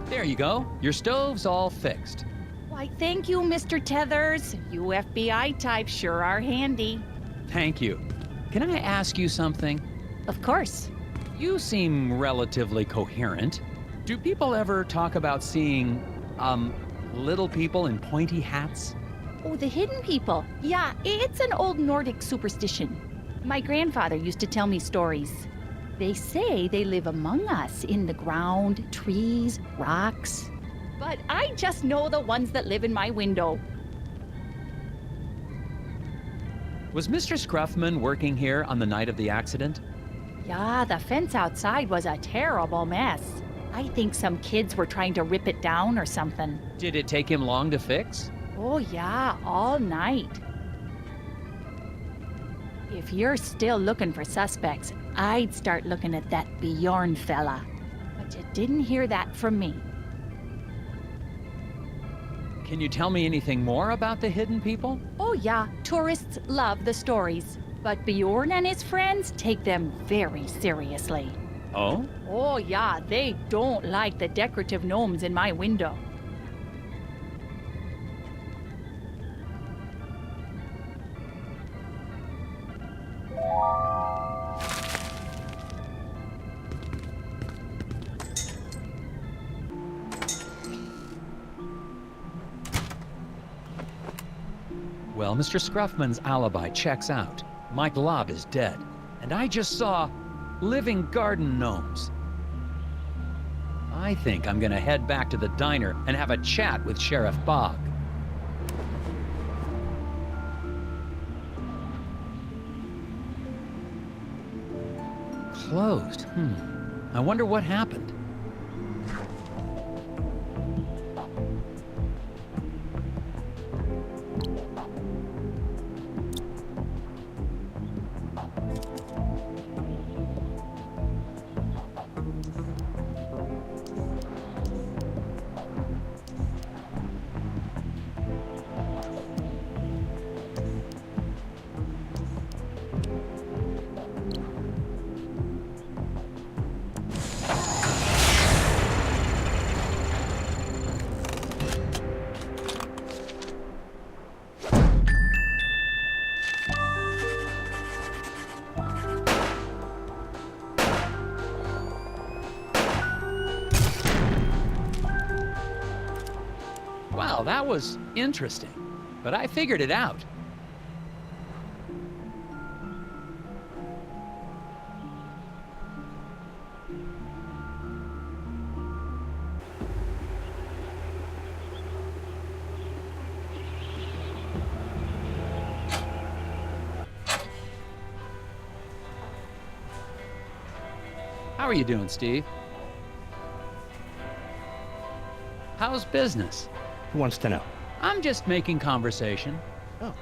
[SPEAKER 1] There you go. Your stove's all fixed.
[SPEAKER 3] Why, thank you, Mr. Tethers. You FBI types sure are handy.
[SPEAKER 1] Thank you. Can I ask you something?
[SPEAKER 3] Of course.
[SPEAKER 1] You seem relatively coherent. Do people ever talk about seeing, little people in pointy hats?
[SPEAKER 3] Oh, the hidden people. Yeah, it's an old Nordic superstition. My grandfather used to tell me stories. They say they live among us in the ground, trees, rocks. But I just know the ones that live in my window.
[SPEAKER 1] Was Mr. Scruffman working here on the night of the accident?
[SPEAKER 3] Yeah, the fence outside was a terrible mess. I think some kids were trying to rip it down or something.
[SPEAKER 1] Did it take him long to fix?
[SPEAKER 3] Oh yeah, all night. If you're still looking for suspects, I'd start looking at that Bjorn fella. But you didn't hear that from me.
[SPEAKER 1] Can you tell me anything more about the hidden people?
[SPEAKER 3] Oh yeah, tourists love the stories. But Bjorn and his friends take them very seriously.
[SPEAKER 1] Oh?
[SPEAKER 3] Oh yeah, they don't like the decorative gnomes in my window.
[SPEAKER 1] Well, Mr. Scruffman's alibi checks out. Mike Lobb is dead, and I just saw living garden gnomes. I think I'm gonna head back to the diner and have a chat with Sheriff Bog. Closed. I wonder what happened. Well, that was interesting, but I figured it out. How are you doing, Steve? How's business?
[SPEAKER 11] Who wants to know?
[SPEAKER 1] I'm just making conversation.
[SPEAKER 11] Oh.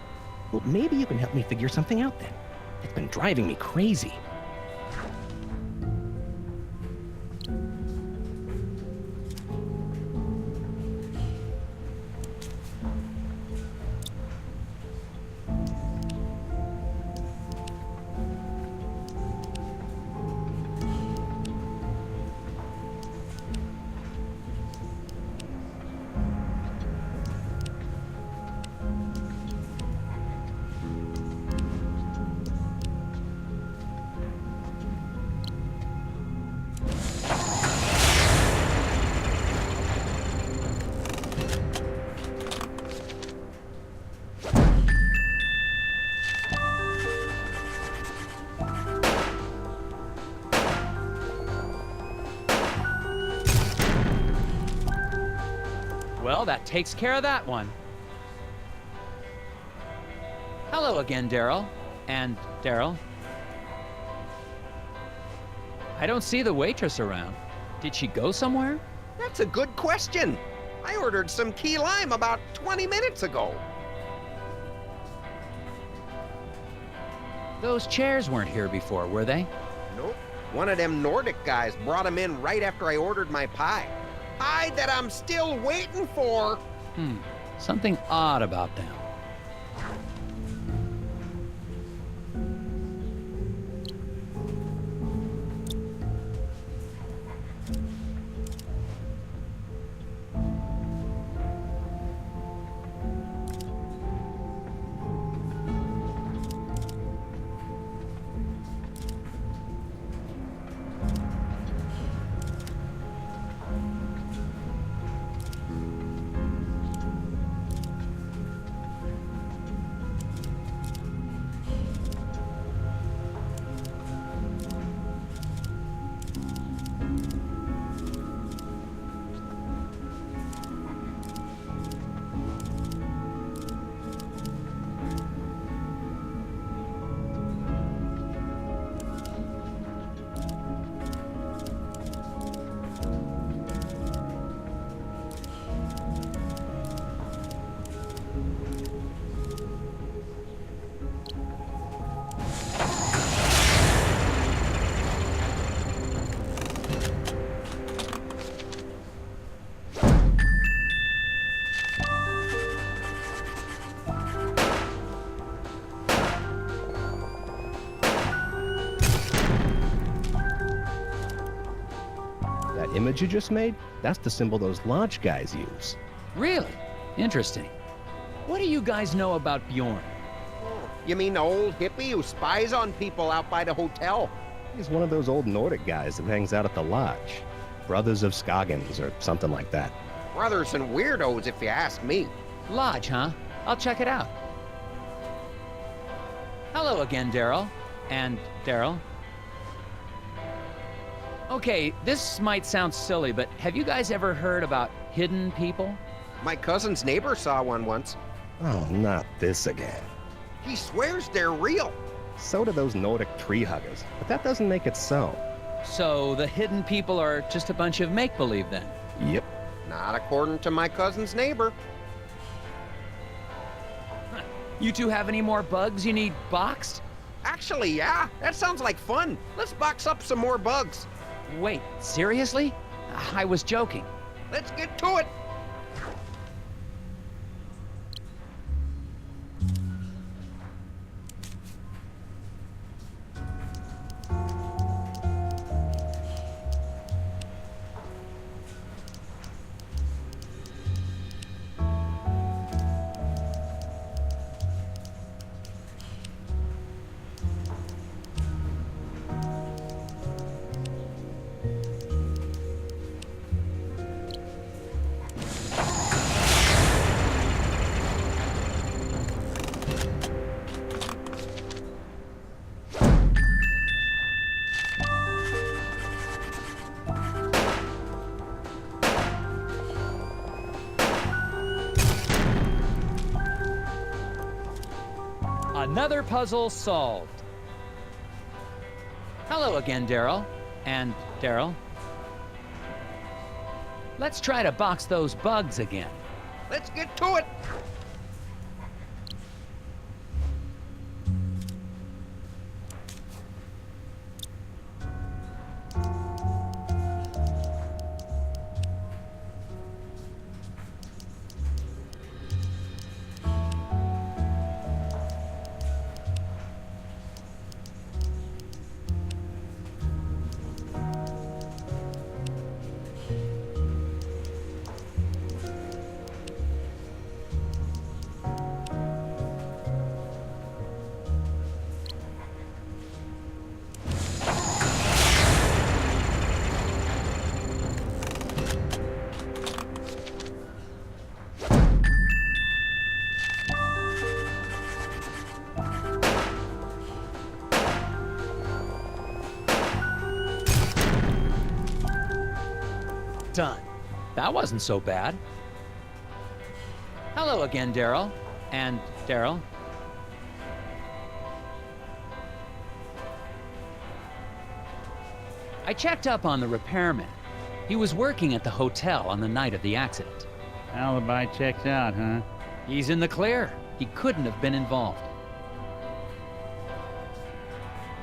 [SPEAKER 11] Well, maybe you can help me figure something out then. It's been driving me crazy.
[SPEAKER 1] Well, that takes care of that one. Hello again, Daryl. And Daryl. I don't see the waitress around. Did she go somewhere?
[SPEAKER 9] That's a good question. I ordered some key lime about 20 minutes ago.
[SPEAKER 1] Those chairs weren't here before, were they?
[SPEAKER 9] Nope. One of them Nordic guys brought them in right after I ordered my pie. Pie that I'm still waiting for.
[SPEAKER 1] Something odd about them.
[SPEAKER 8] Image you just made? That's the symbol those lodge guys use.
[SPEAKER 1] Really? Interesting. What do you guys know about Bjorn?
[SPEAKER 9] Oh, you mean the old hippie who spies on people out by the hotel?
[SPEAKER 8] He's one of those old Nordic guys that hangs out at the lodge. Brothers of Scoggins or something like that.
[SPEAKER 9] Brothers and weirdos, if you ask me.
[SPEAKER 1] Lodge, huh? I'll check it out. Hello again, Daryl. And Daryl. Okay, this might sound silly, but have you guys ever heard about hidden people?
[SPEAKER 9] My cousin's neighbor saw one once.
[SPEAKER 8] Oh, not this again.
[SPEAKER 9] He swears they're real.
[SPEAKER 8] So do those Nordic tree huggers, but that doesn't make it so.
[SPEAKER 1] So the hidden people are just a bunch of make-believe then?
[SPEAKER 8] Yep.
[SPEAKER 9] Not according to my cousin's neighbor.
[SPEAKER 1] You two have any more bugs you need boxed?
[SPEAKER 9] Actually, yeah. That sounds like fun. Let's box up some more bugs.
[SPEAKER 1] Wait, seriously? I was joking.
[SPEAKER 9] Let's get to it.
[SPEAKER 1] Another puzzle solved. Hello again, Daryl. And Daryl. Let's try to box those bugs again.
[SPEAKER 9] Let's get to it.
[SPEAKER 1] Done. That wasn't so bad. Hello again, Daryl. And Daryl. I checked up on the repairman. He was working at the hotel on the night of the accident.
[SPEAKER 5] Alibi checks out, huh?
[SPEAKER 1] He's in the clear. He couldn't have been involved.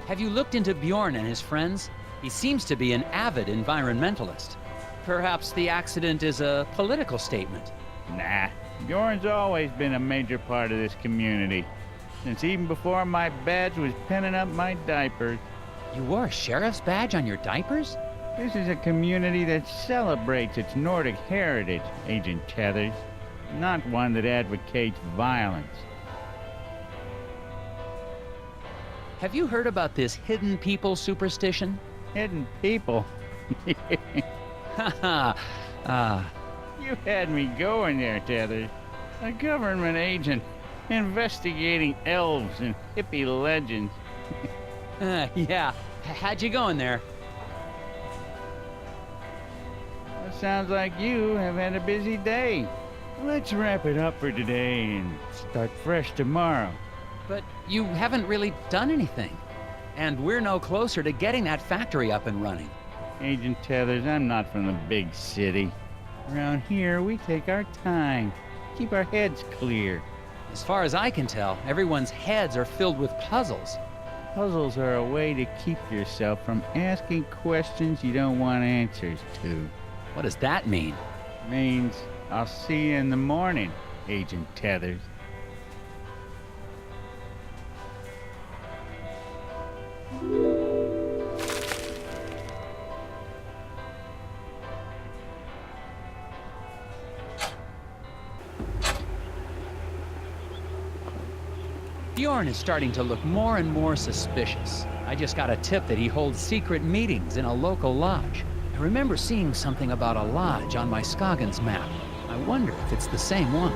[SPEAKER 1] Have you looked into Bjorn and his friends? He seems to be an avid environmentalist. Perhaps the accident is a political statement.
[SPEAKER 5] Nah, Bjorn's always been a major part of this community. Since even before my badge was pinning up my diapers.
[SPEAKER 1] You wore a sheriff's badge on your diapers?
[SPEAKER 5] This is a community that celebrates its Nordic heritage, Agent Tethers. Not one that advocates violence.
[SPEAKER 1] Have you heard about this hidden people superstition?
[SPEAKER 5] Hidden people?
[SPEAKER 1] Haha.
[SPEAKER 5] You had me going there, Tethers. A government agent investigating elves and hippie legends.
[SPEAKER 1] Yeah. How'd you going there?
[SPEAKER 5] Well, sounds like you have had a busy day. Let's wrap it up for today and start fresh tomorrow.
[SPEAKER 1] But you haven't really done anything. And we're no closer to getting that factory up and running.
[SPEAKER 5] Agent Tethers, I'm not from the big city. Around here, we take our time. Keep our heads clear.
[SPEAKER 1] As far as I can tell, everyone's heads are filled with puzzles.
[SPEAKER 5] Puzzles are a way to keep yourself from asking questions you don't want answers to.
[SPEAKER 1] What does that mean?
[SPEAKER 5] Means I'll see you in the morning, Agent Tethers.
[SPEAKER 1] Bjorn is starting to look more and more suspicious. I just got a tip that he holds secret meetings in a local lodge. I remember seeing something about a lodge on my Scoggins map. I wonder if it's the same one.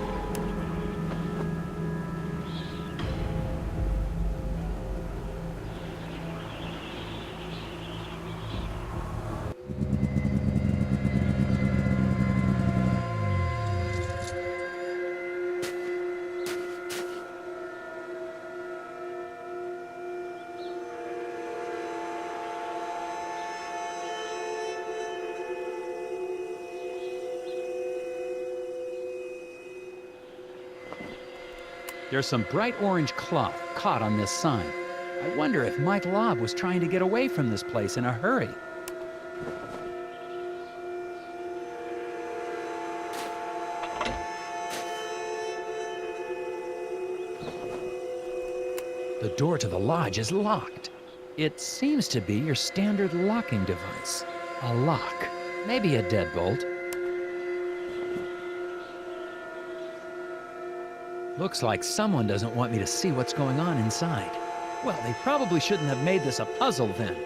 [SPEAKER 1] There's some bright orange cloth caught on this sign. I wonder if Mike Lobb was trying to get away from this place in a hurry. The door to the lodge is locked. It seems to be your standard locking device. A lock. Maybe a deadbolt. Looks like someone doesn't want me to see what's going on inside. Well, they probably shouldn't have made this a puzzle then.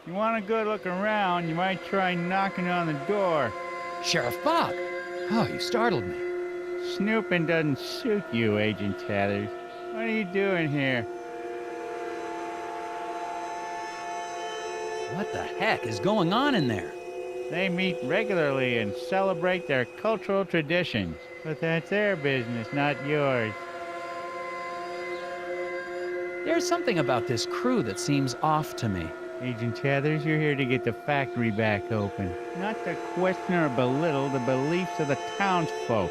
[SPEAKER 5] If you want a good look around, you might try knocking on the door.
[SPEAKER 1] Sheriff Bog! Oh, you startled me.
[SPEAKER 5] Snooping doesn't suit you, Agent Tethers. What are you doing here?
[SPEAKER 1] What the heck is going on in there?
[SPEAKER 5] They meet regularly and celebrate their cultural traditions. But that's their business, not yours.
[SPEAKER 1] There's something about this crew that seems off to me.
[SPEAKER 5] Agent Tethers, you're here to get the factory back open, not to question or belittle the beliefs of the townsfolk.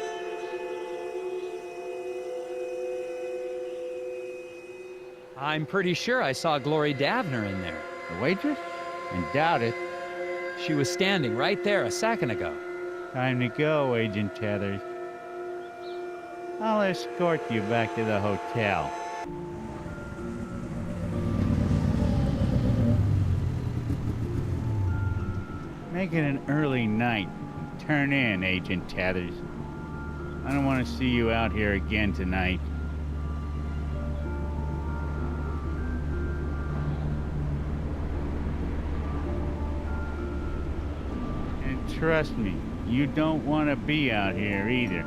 [SPEAKER 1] I'm pretty sure I saw Glori Davner in there.
[SPEAKER 5] The waitress? I doubt it.
[SPEAKER 1] She was standing right there a second ago.
[SPEAKER 5] Time to go, Agent Tethers. I'll escort you back to the hotel. Make it an early night. Turn in, Agent Tethers. I don't want to see you out here again tonight. And trust me, you don't want to be out here either.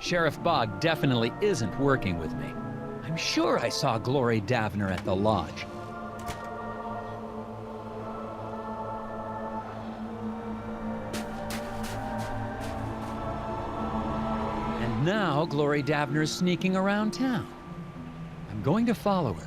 [SPEAKER 1] Sheriff Bog definitely isn't working with me. I'm sure I saw Glori Davner at the lodge. And now Glori Davner's sneaking around town. I'm going to follow her.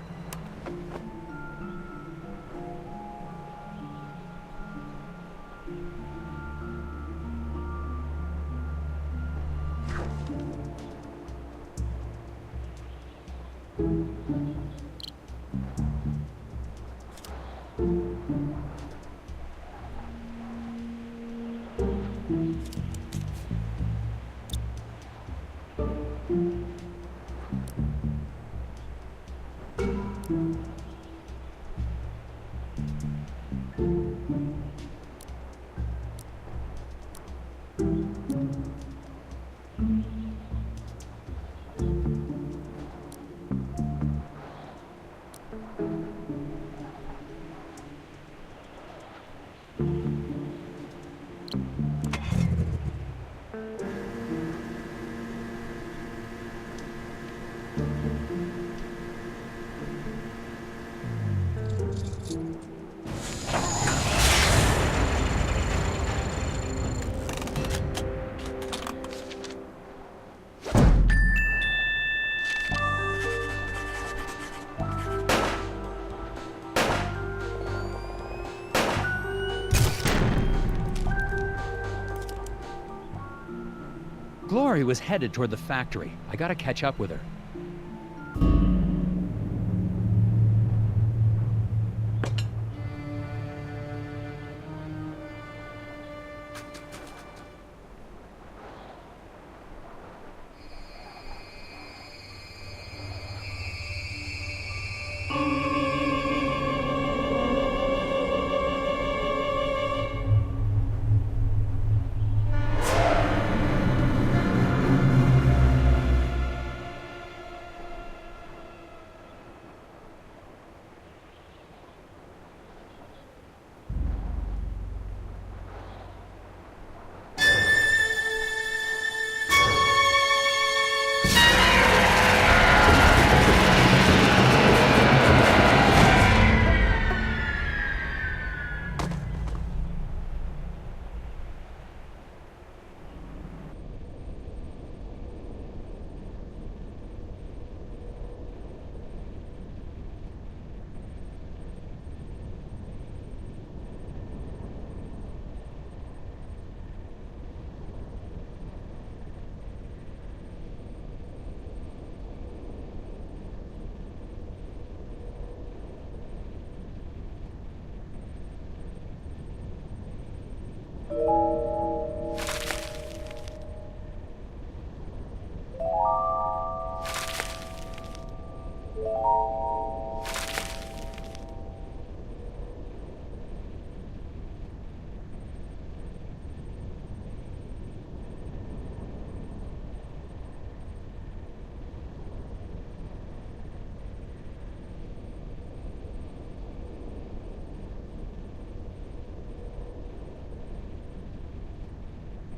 [SPEAKER 1] Glori was headed toward the factory. I gotta catch up with her.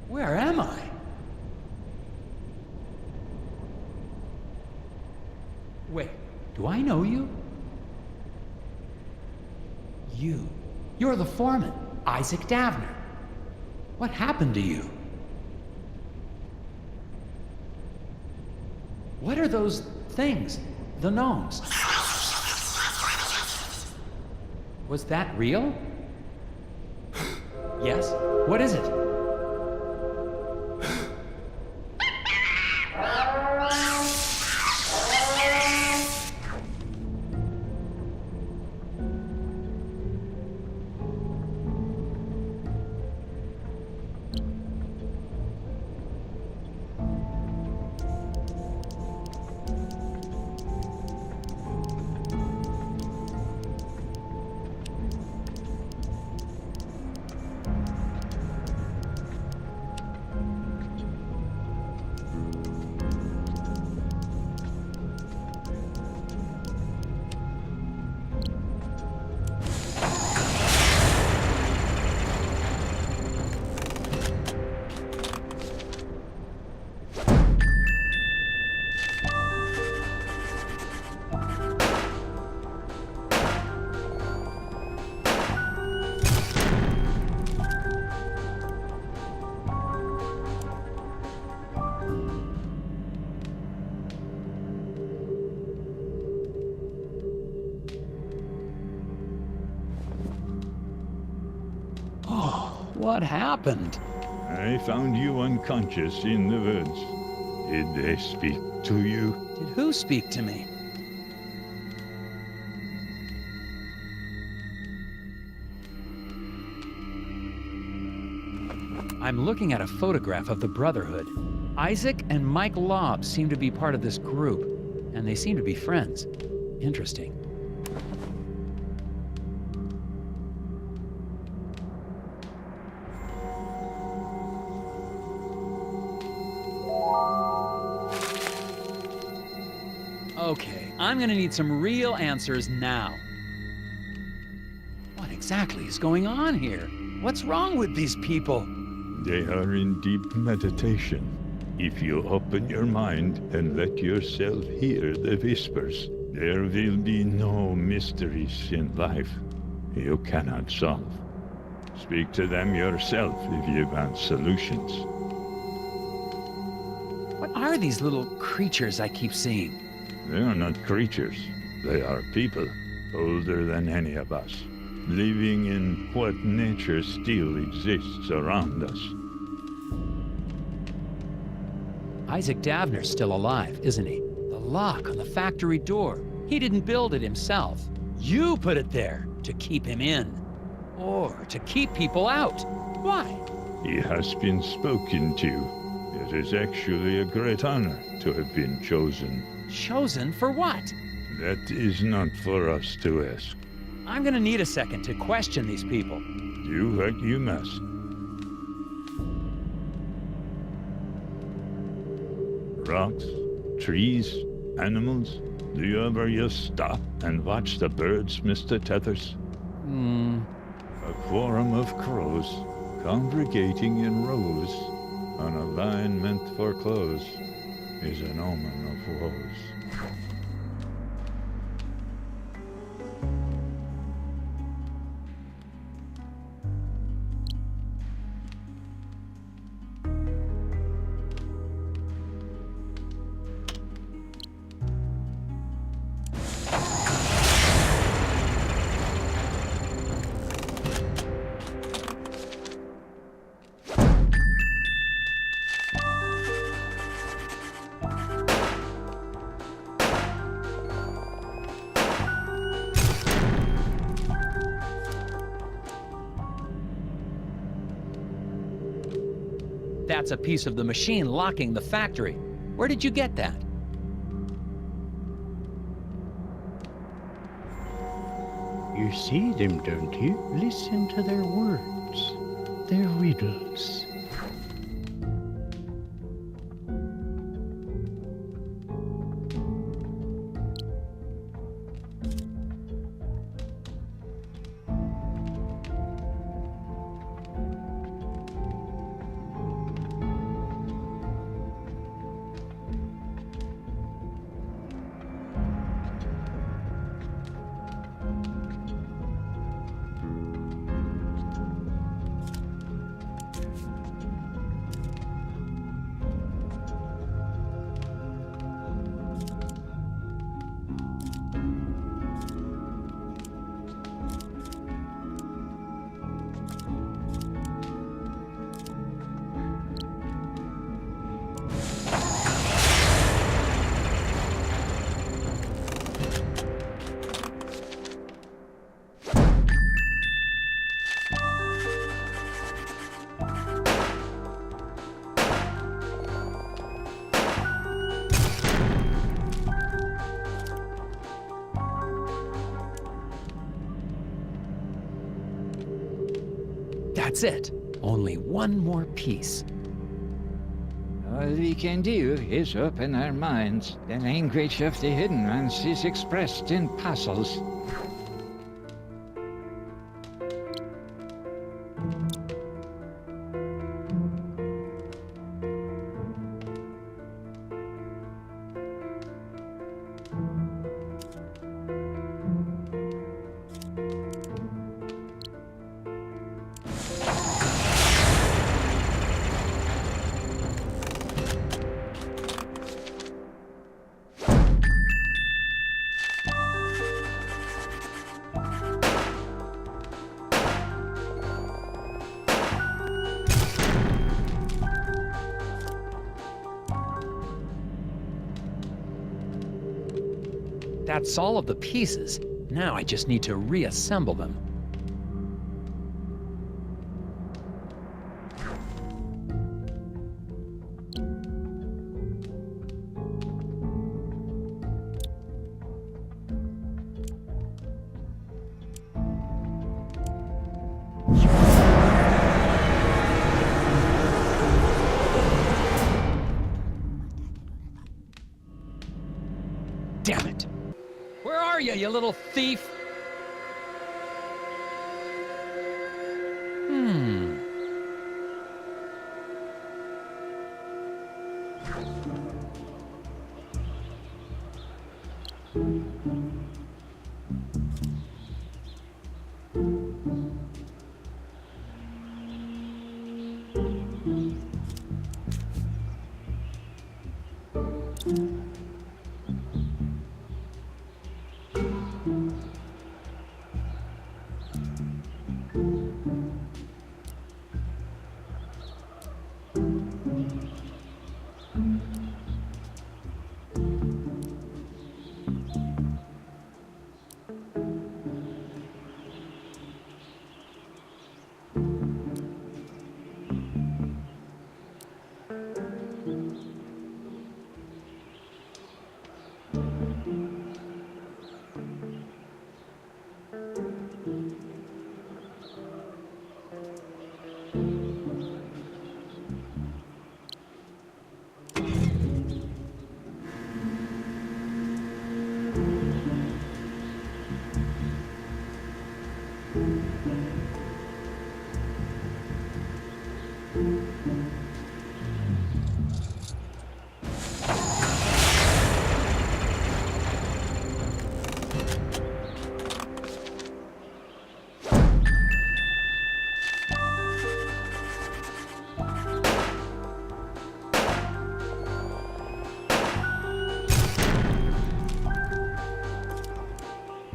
[SPEAKER 1] Where am I? Wait, do I know you? You're the foreman, Isaac Davner. What happened to you? What are those things? The gnomes? Was that real? Yes? What is it? What happened?
[SPEAKER 2] I found you unconscious in the woods. Did they speak to you?
[SPEAKER 1] Did who speak to me? I'm looking at a photograph of the Brotherhood. Isaac and Mike Lobb seem to be part of this group, and they seem to be friends. Interesting. Okay, I'm gonna need some real answers now. What exactly is going on here? What's wrong with these people?
[SPEAKER 2] They are in deep meditation. If you open your mind and let yourself hear the whispers, there will be no mysteries in life you cannot solve. Speak to them yourself if you want solutions.
[SPEAKER 1] What are these little creatures I keep seeing?
[SPEAKER 2] They are not creatures. They are people, older than any of us, living in what nature still exists around us.
[SPEAKER 1] Isaac Davner's still alive, isn't he? The lock on the factory door. He didn't build it himself. You put it there to keep him in. Or to keep people out. Why?
[SPEAKER 2] He has been spoken to. It is actually a great honor to have been chosen.
[SPEAKER 1] Chosen for what?
[SPEAKER 2] That is not for us to ask.
[SPEAKER 1] I'm gonna need a second to question these people.
[SPEAKER 2] Do what you must. Rocks, trees, animals. Do you ever just stop and watch the birds, Mr. Tethers? A quorum of crows, congregating in rows, on a line meant for clothes, is an omen of woes.
[SPEAKER 1] That's a piece of the machine locking the factory. Where did you get that?
[SPEAKER 5] You see them, don't you? Listen to their words, their riddles.
[SPEAKER 1] That's it. Only one more piece.
[SPEAKER 12] All we can do is open our minds. The language of the hidden ones is expressed in puzzles.
[SPEAKER 1] That's all of the pieces. Now I just need to reassemble them. Damn it! Where are you, you little thief?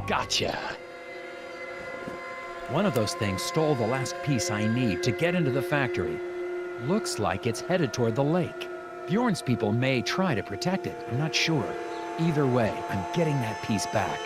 [SPEAKER 1] Gotcha. One of those things stole the last piece I need to get into the factory. Looks like it's headed toward the lake. Bjorn's people may try to protect it. I'm not sure. Either way, I'm getting that piece back.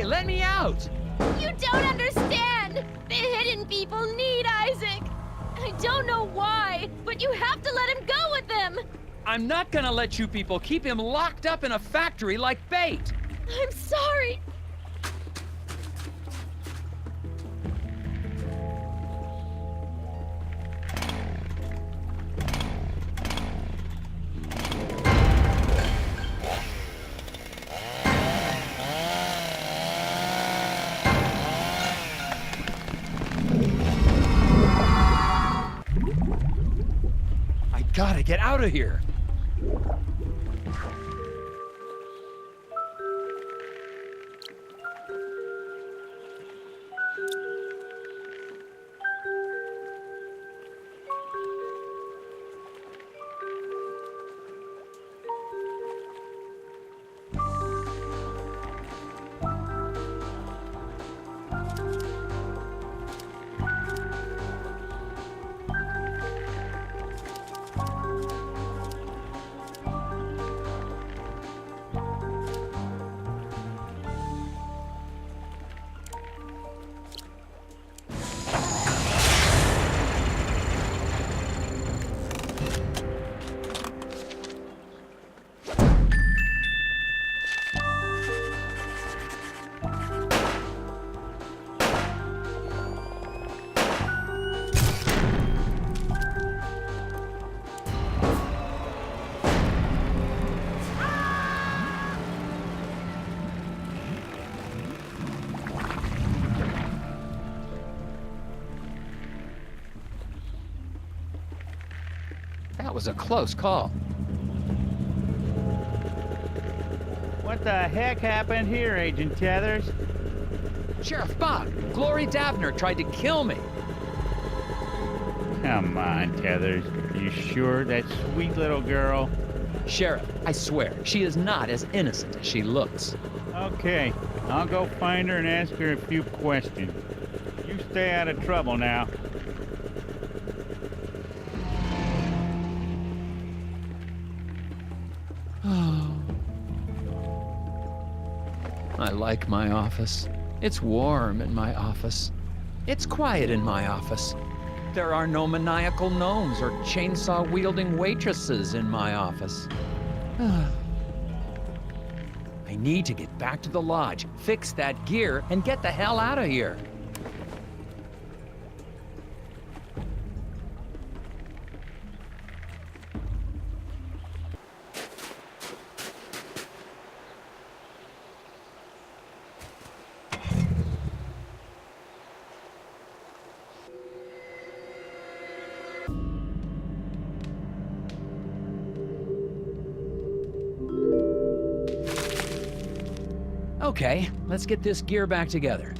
[SPEAKER 1] let me out!
[SPEAKER 7] You don't understand! The hidden people need Isaac! I don't know why, but you have to let him go with them!
[SPEAKER 1] I'm not gonna let you people keep him locked up in a factory like bait!
[SPEAKER 7] I'm sorry!
[SPEAKER 1] Gotta get out of here! That was a close call.
[SPEAKER 5] What the heck happened here, Agent Tethers?
[SPEAKER 1] Sheriff Bob, Glori Davner tried to kill me.
[SPEAKER 5] Come on, Tethers. You sure that sweet little girl?
[SPEAKER 1] Sheriff, I swear, she is not as innocent as she looks.
[SPEAKER 5] Okay, I'll go find her and ask her a few questions. You stay out of trouble now.
[SPEAKER 1] I like my office. It's warm in my office. It's quiet in my office. There are no maniacal gnomes or chainsaw-wielding waitresses in my office. I need to get back to the lodge, fix that gear, and get the hell out of here. Okay, let's get this gear back together.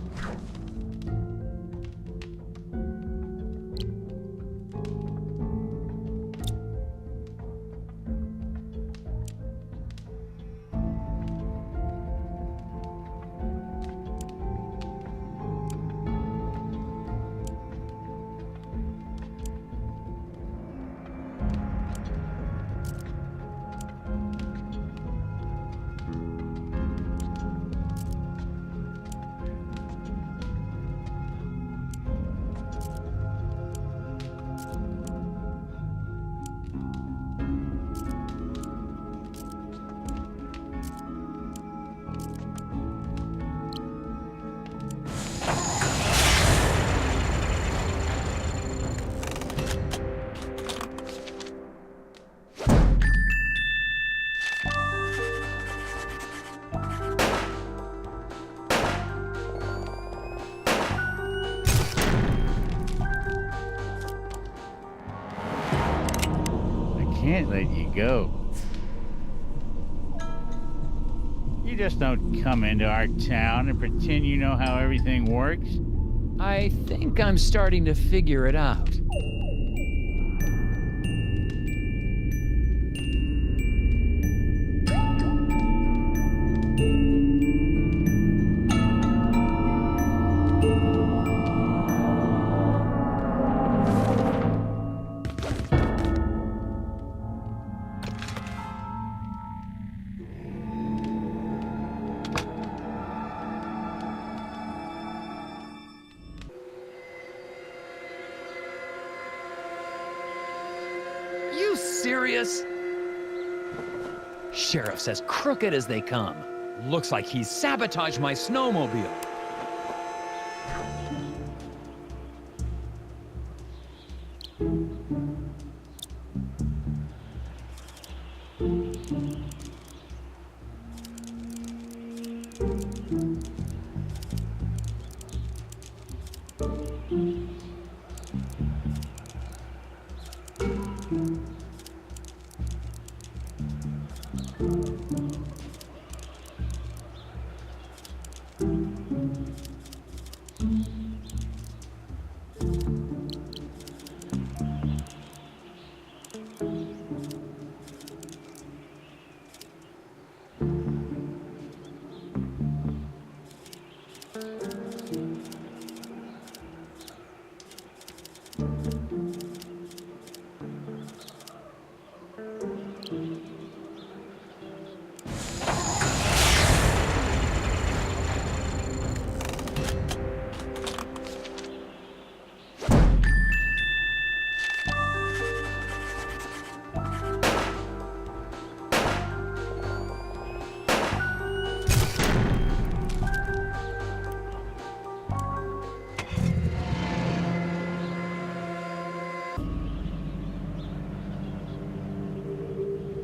[SPEAKER 5] Can't let you go. You just don't come into our town and pretend you know how everything works.
[SPEAKER 1] I think I'm starting to figure it out. serious? Sheriff's as crooked as they come. Looks like he's sabotaged my snowmobile.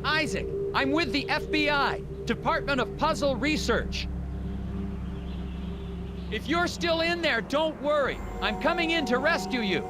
[SPEAKER 1] Isaac, I'm with the FBI, Department of Puzzle Research. If you're still in there, don't worry. I'm coming in to rescue you.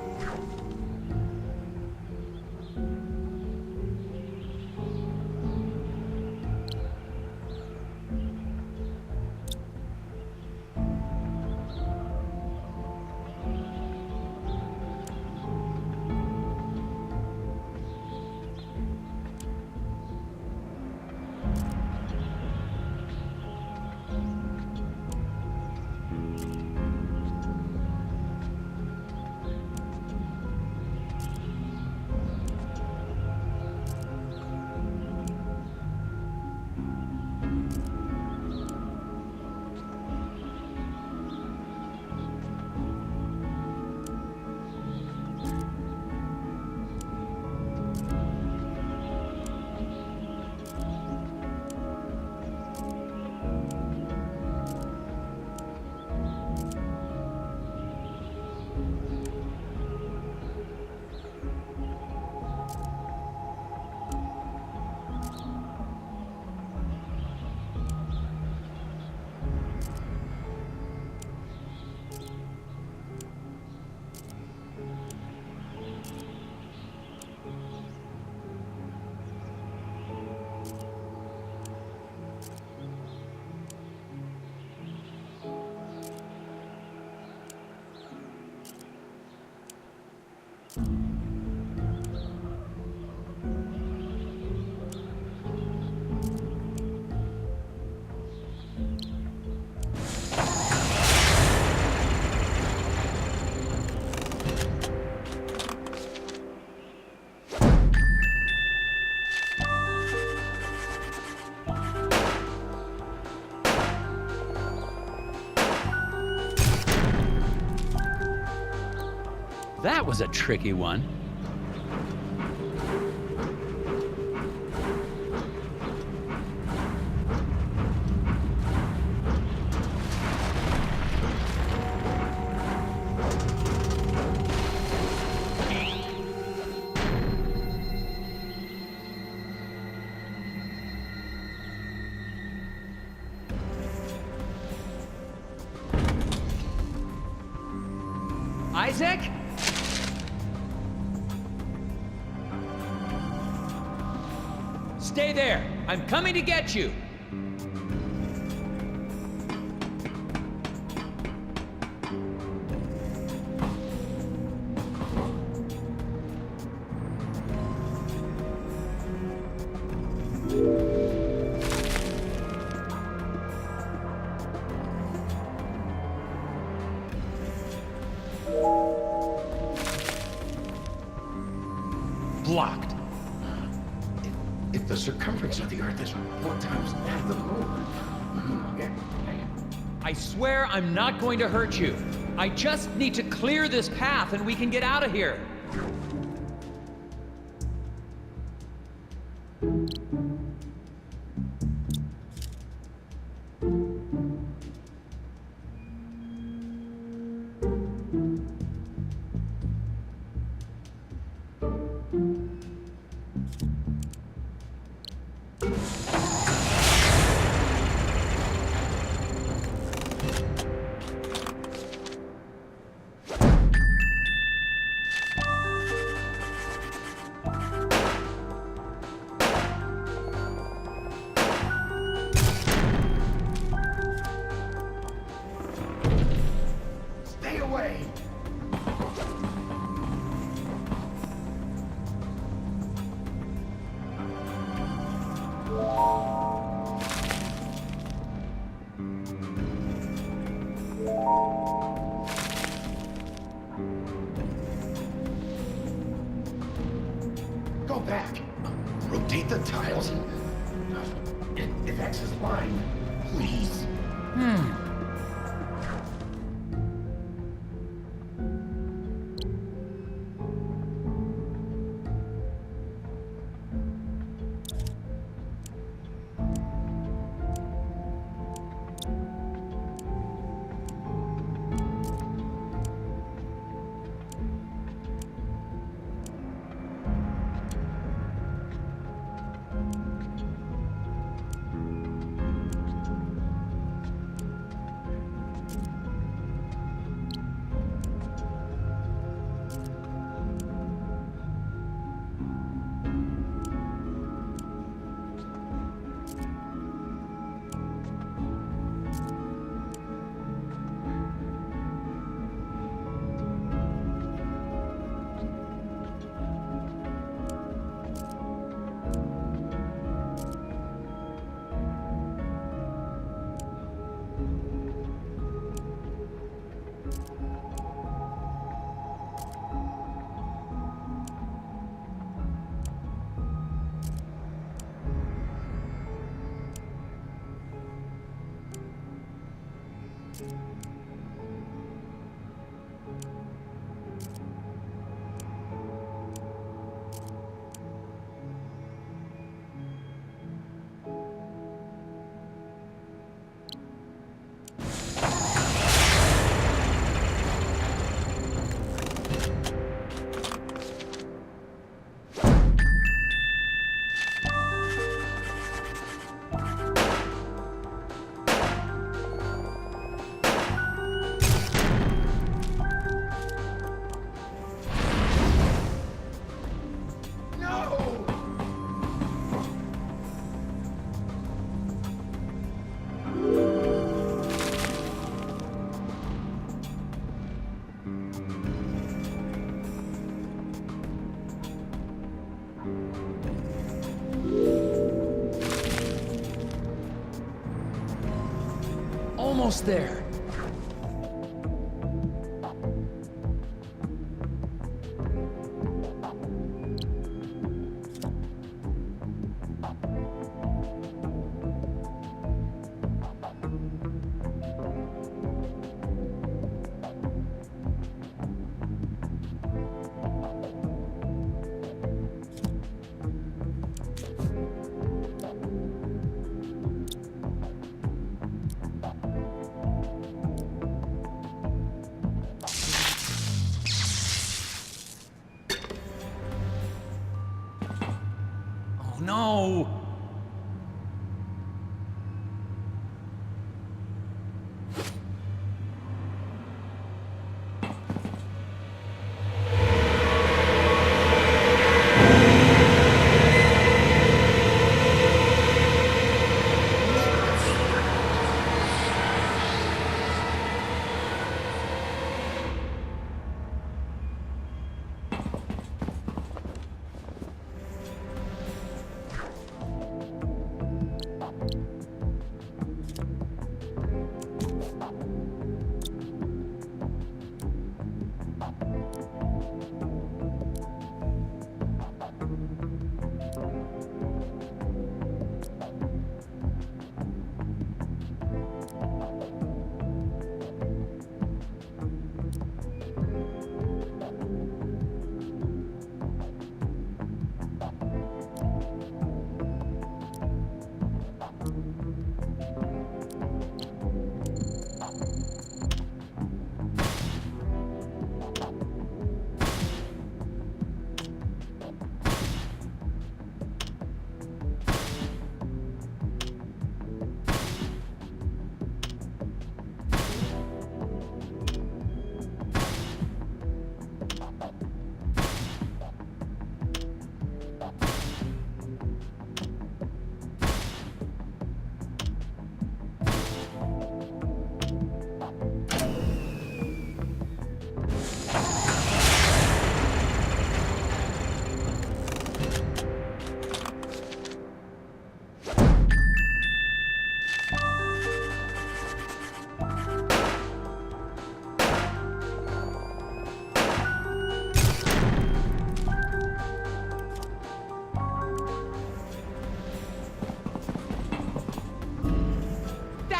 [SPEAKER 1] That was a tricky one. Isaac? Stay there. I'm coming to get you. Blocked.
[SPEAKER 6] If the circumference of the Earth is 4 times that of the moon.
[SPEAKER 1] I swear I'm not going to hurt you. I just need to clear this path and we can get out of here.
[SPEAKER 6] Vivex's line. Please.
[SPEAKER 1] Almost there. No!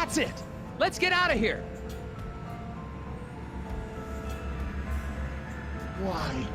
[SPEAKER 1] That's it! Let's get out of here!
[SPEAKER 6] Why?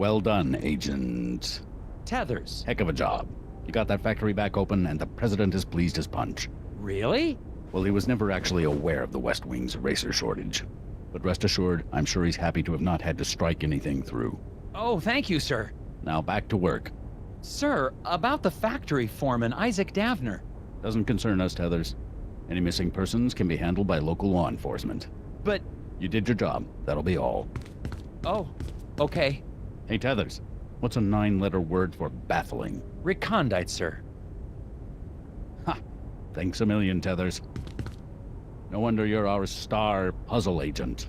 [SPEAKER 13] Well done, Agent.
[SPEAKER 1] Tethers.
[SPEAKER 13] Heck of a job. You got that factory back open, and the president is pleased as punch.
[SPEAKER 1] Really?
[SPEAKER 13] Well, he was never actually aware of the West Wing's racer shortage. But rest assured, I'm sure he's happy to have not had to strike anything through.
[SPEAKER 1] Oh, thank you, sir.
[SPEAKER 13] Now back to work.
[SPEAKER 1] Sir, about the factory foreman, Isaac Davner.
[SPEAKER 13] Doesn't concern us, Tethers. Any missing persons can be handled by local law enforcement.
[SPEAKER 1] But...
[SPEAKER 13] You did your job. That'll be all.
[SPEAKER 1] Oh, okay.
[SPEAKER 13] Hey, Tethers. What's a 9-letter word for baffling?
[SPEAKER 1] Recondite, sir.
[SPEAKER 13] Ha! Thanks a million, Tethers. No wonder you're our star puzzle agent.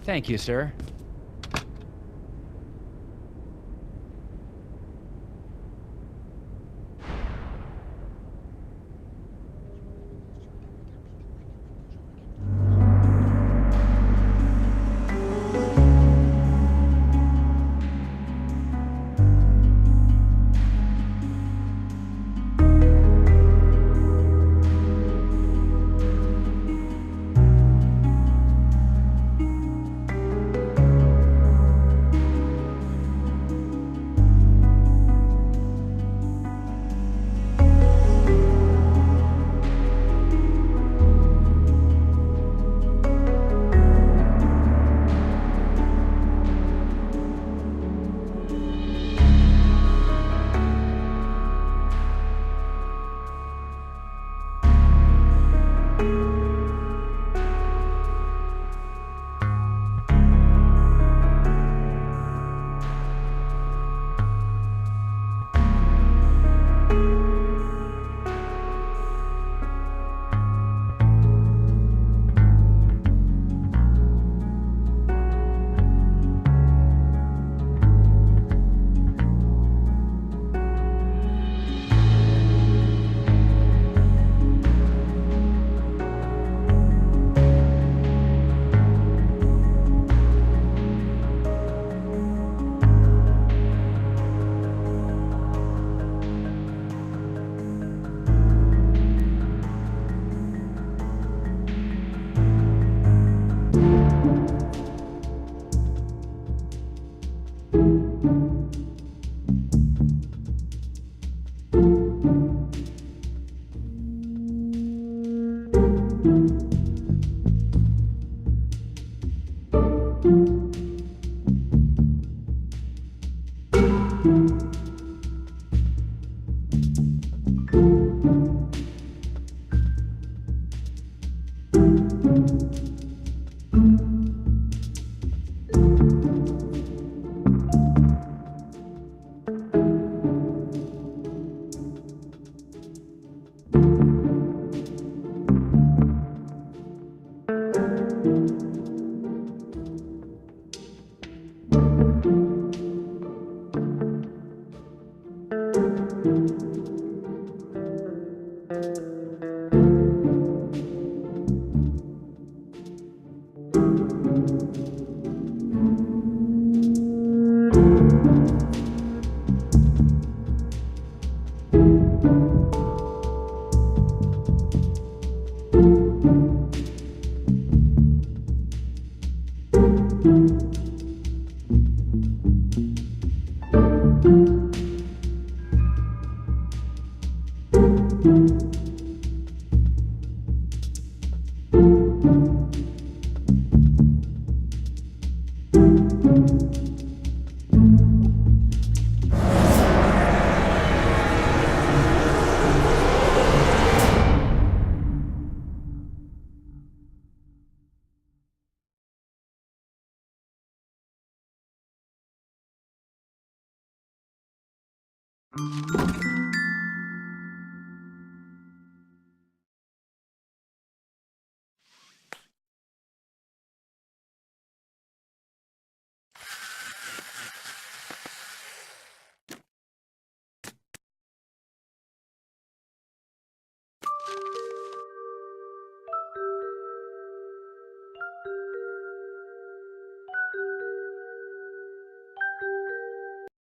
[SPEAKER 1] Thank you, sir.